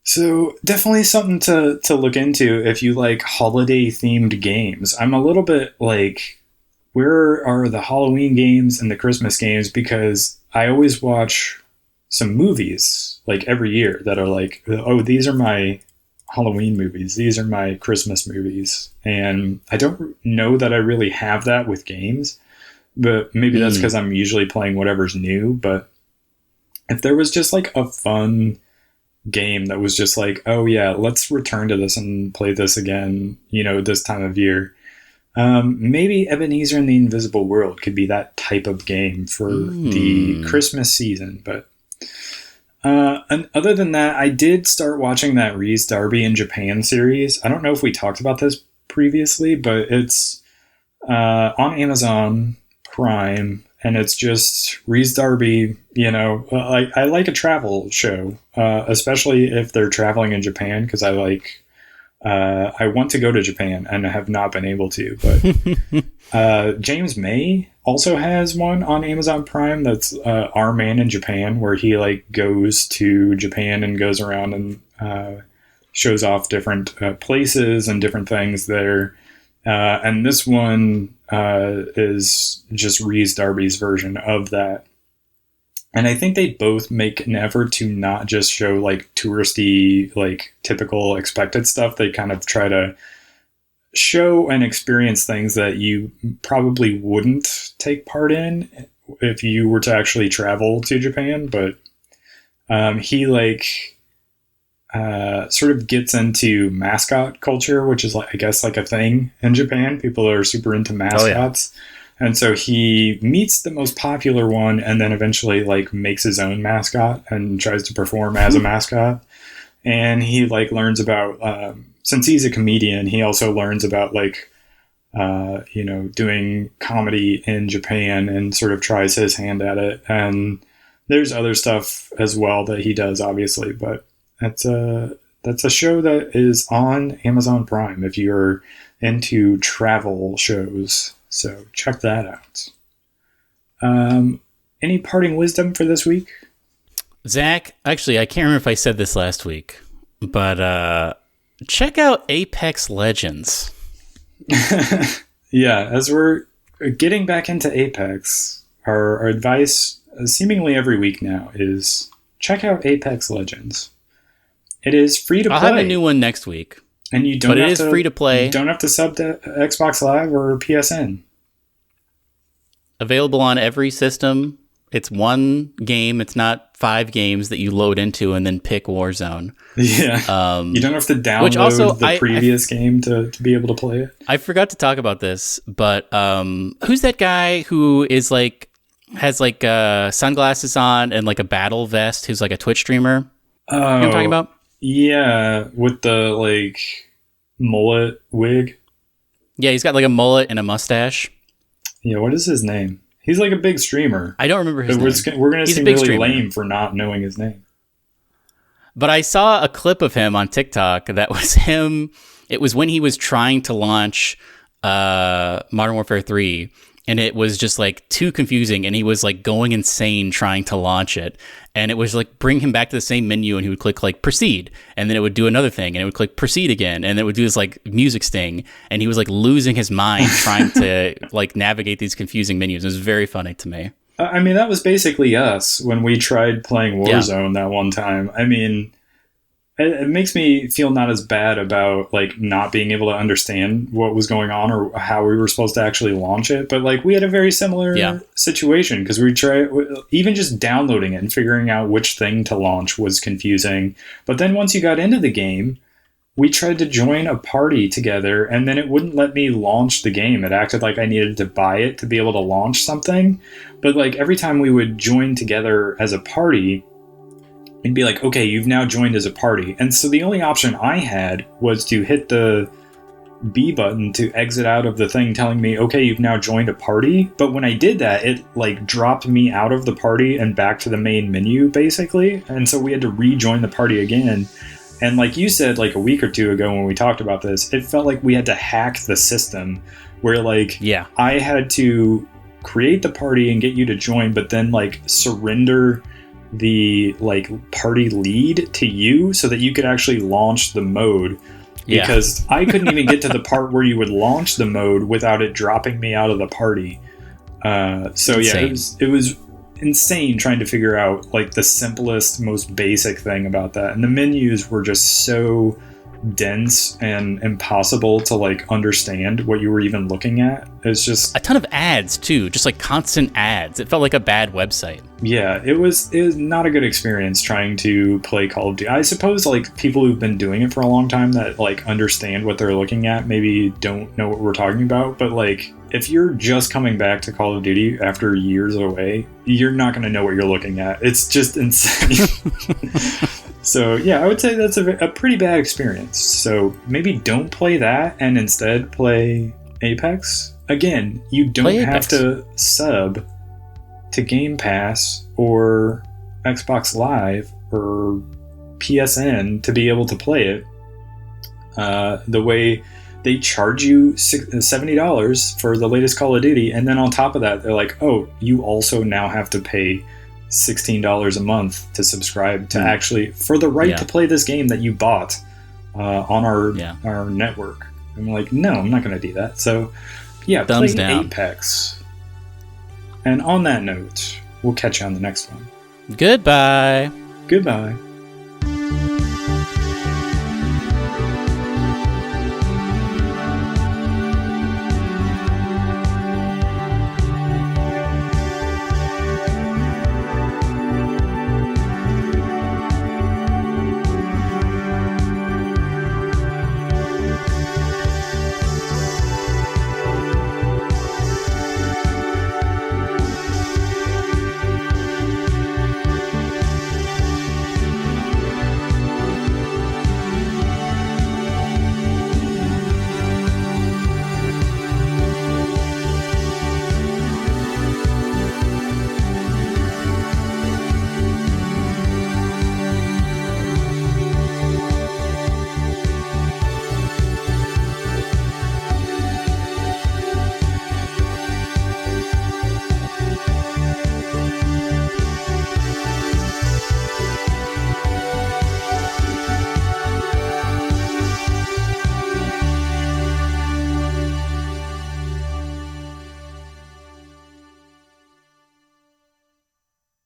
So definitely something to look into if you like holiday themed games. I'm a little bit like, where are the Halloween games and the Christmas games? Because I always watch some movies like every year that are like, oh, these are my Halloween movies. These are my Christmas movies. And I don't know that I really have that with games, but maybe that's because I'm usually playing whatever's new. But if there was just like a fun game that was just like, oh yeah, let's return to this and play this again, this time of year. Maybe Ebenezer in the Invisible World could be that type of game for the Christmas season. But and other than that, I did start watching that Rhys, Darby in Japan series. I don't know if we talked about this previously, but it's on Amazon Prime, and it's just Rhys, Darby. I like a travel show, especially if they're traveling in Japan, because I want to go to Japan and have not been able to, but James May also has one on Amazon Prime that's Our Man in Japan, where he like goes to Japan and goes around and shows off different places and different things there. And this one is just Rhys Darby's version of that. And I think they both make an effort to not just show like touristy, like typical expected stuff. They kind of try to show and experience things that you probably wouldn't take part in if you were to actually travel to Japan. But he sort of gets into mascot culture, which is like, I guess, like a thing in Japan. People are super into mascots. Oh, yeah. And so he meets the most popular one and then eventually like makes his own mascot and tries to perform as a mascot. And he like learns about, since he's a comedian, he also learns about like, doing comedy in Japan and sort of tries his hand at it. And there's other stuff as well that he does, obviously, but that's a show that is on Amazon Prime if you're into travel shows. So check that out. any parting wisdom for this week? Zach, actually, I can't remember if I said this last week, but check out Apex Legends. Yeah, as we're getting back into Apex, our advice seemingly every week now is check out Apex Legends. It is free to play. I'll have a new one next week. And you don't but have it is free to play. You don't have to sub to Xbox Live or PSN. Available on every system. It's one game. It's not 5 games that you load into and then pick Warzone. Yeah. You don't have to download the previous game to be able to play it. I forgot to talk about this, but who's that guy who is like has like sunglasses on and like a battle vest who's like a Twitch streamer? Oh, you know what I'm talking about? Yeah, with the like mullet wig. Yeah, he's got like a mullet and a mustache. Yeah, what is his name? He's like a big streamer. I don't remember his name. We're going to seem really lame for not knowing his name. But I saw a clip of him on TikTok that was him. It was when he was trying to launch Modern Warfare 3, and it was just like too confusing, and he was like going insane trying to launch it. And it was like bring him back to the same menu, and he would click like proceed, and then it would do another thing, and it would click proceed again, and it would do this like music sting, and he was like losing his mind trying to like navigate these confusing menus. It was very funny to me. I mean, that was basically us when we tried playing Warzone that one time. I mean, it makes me feel not as bad about like not being able to understand what was going on or how we were supposed to actually launch it. But like we had a very similar situation because we tried even just downloading it and figuring out which thing to launch was confusing. But then once you got into the game, we tried to join a party together and then it wouldn't let me launch the game. It acted like I needed to buy it to be able to launch something. But like every time we would join together as a party, it'd be like, okay, you've now joined as a party. And so the only option I had was to hit the B button to exit out of the thing telling me, okay, you've now joined a party. But when I did that, it like dropped me out of the party and back to the main menu, basically. And so we had to rejoin the party again. And like you said, like a week or two ago when we talked about this, it felt like we had to hack the system where like I had to create the party and get you to join, but then like surrender the like party lead to you so that you could actually launch the mode because I couldn't even get to the part where you would launch the mode without it dropping me out of the party. So insane. It was insane trying to figure out like the simplest, most basic thing about that. And the menus were just so dense and impossible to like understand what you were even looking at. It's just a ton of ads too, just like constant ads. It felt like a bad website. Yeah, it was not a good experience trying to play Call of Duty. I suppose like people who've been doing it for a long time that like understand what they're looking at maybe don't know what we're talking about, but like if you're just coming back to Call of Duty after years away, you're not going to know what you're looking at. It's just insane. So yeah, I would say that's a pretty bad experience. So maybe don't play that and instead play Apex. Again, you don't have to sub to Game Pass or Xbox Live or PSN to be able to play it. The way they charge you $70 for the latest Call of Duty, and then on top of that, they're like, oh, you also now have to pay $16 a month to subscribe to actually for the right to play this game that you bought on our network. I'm like, no, I'm not going to do that. So yeah, thumbs play down. Apex. And on that note, we'll catch you on the next one. Goodbye. Goodbye.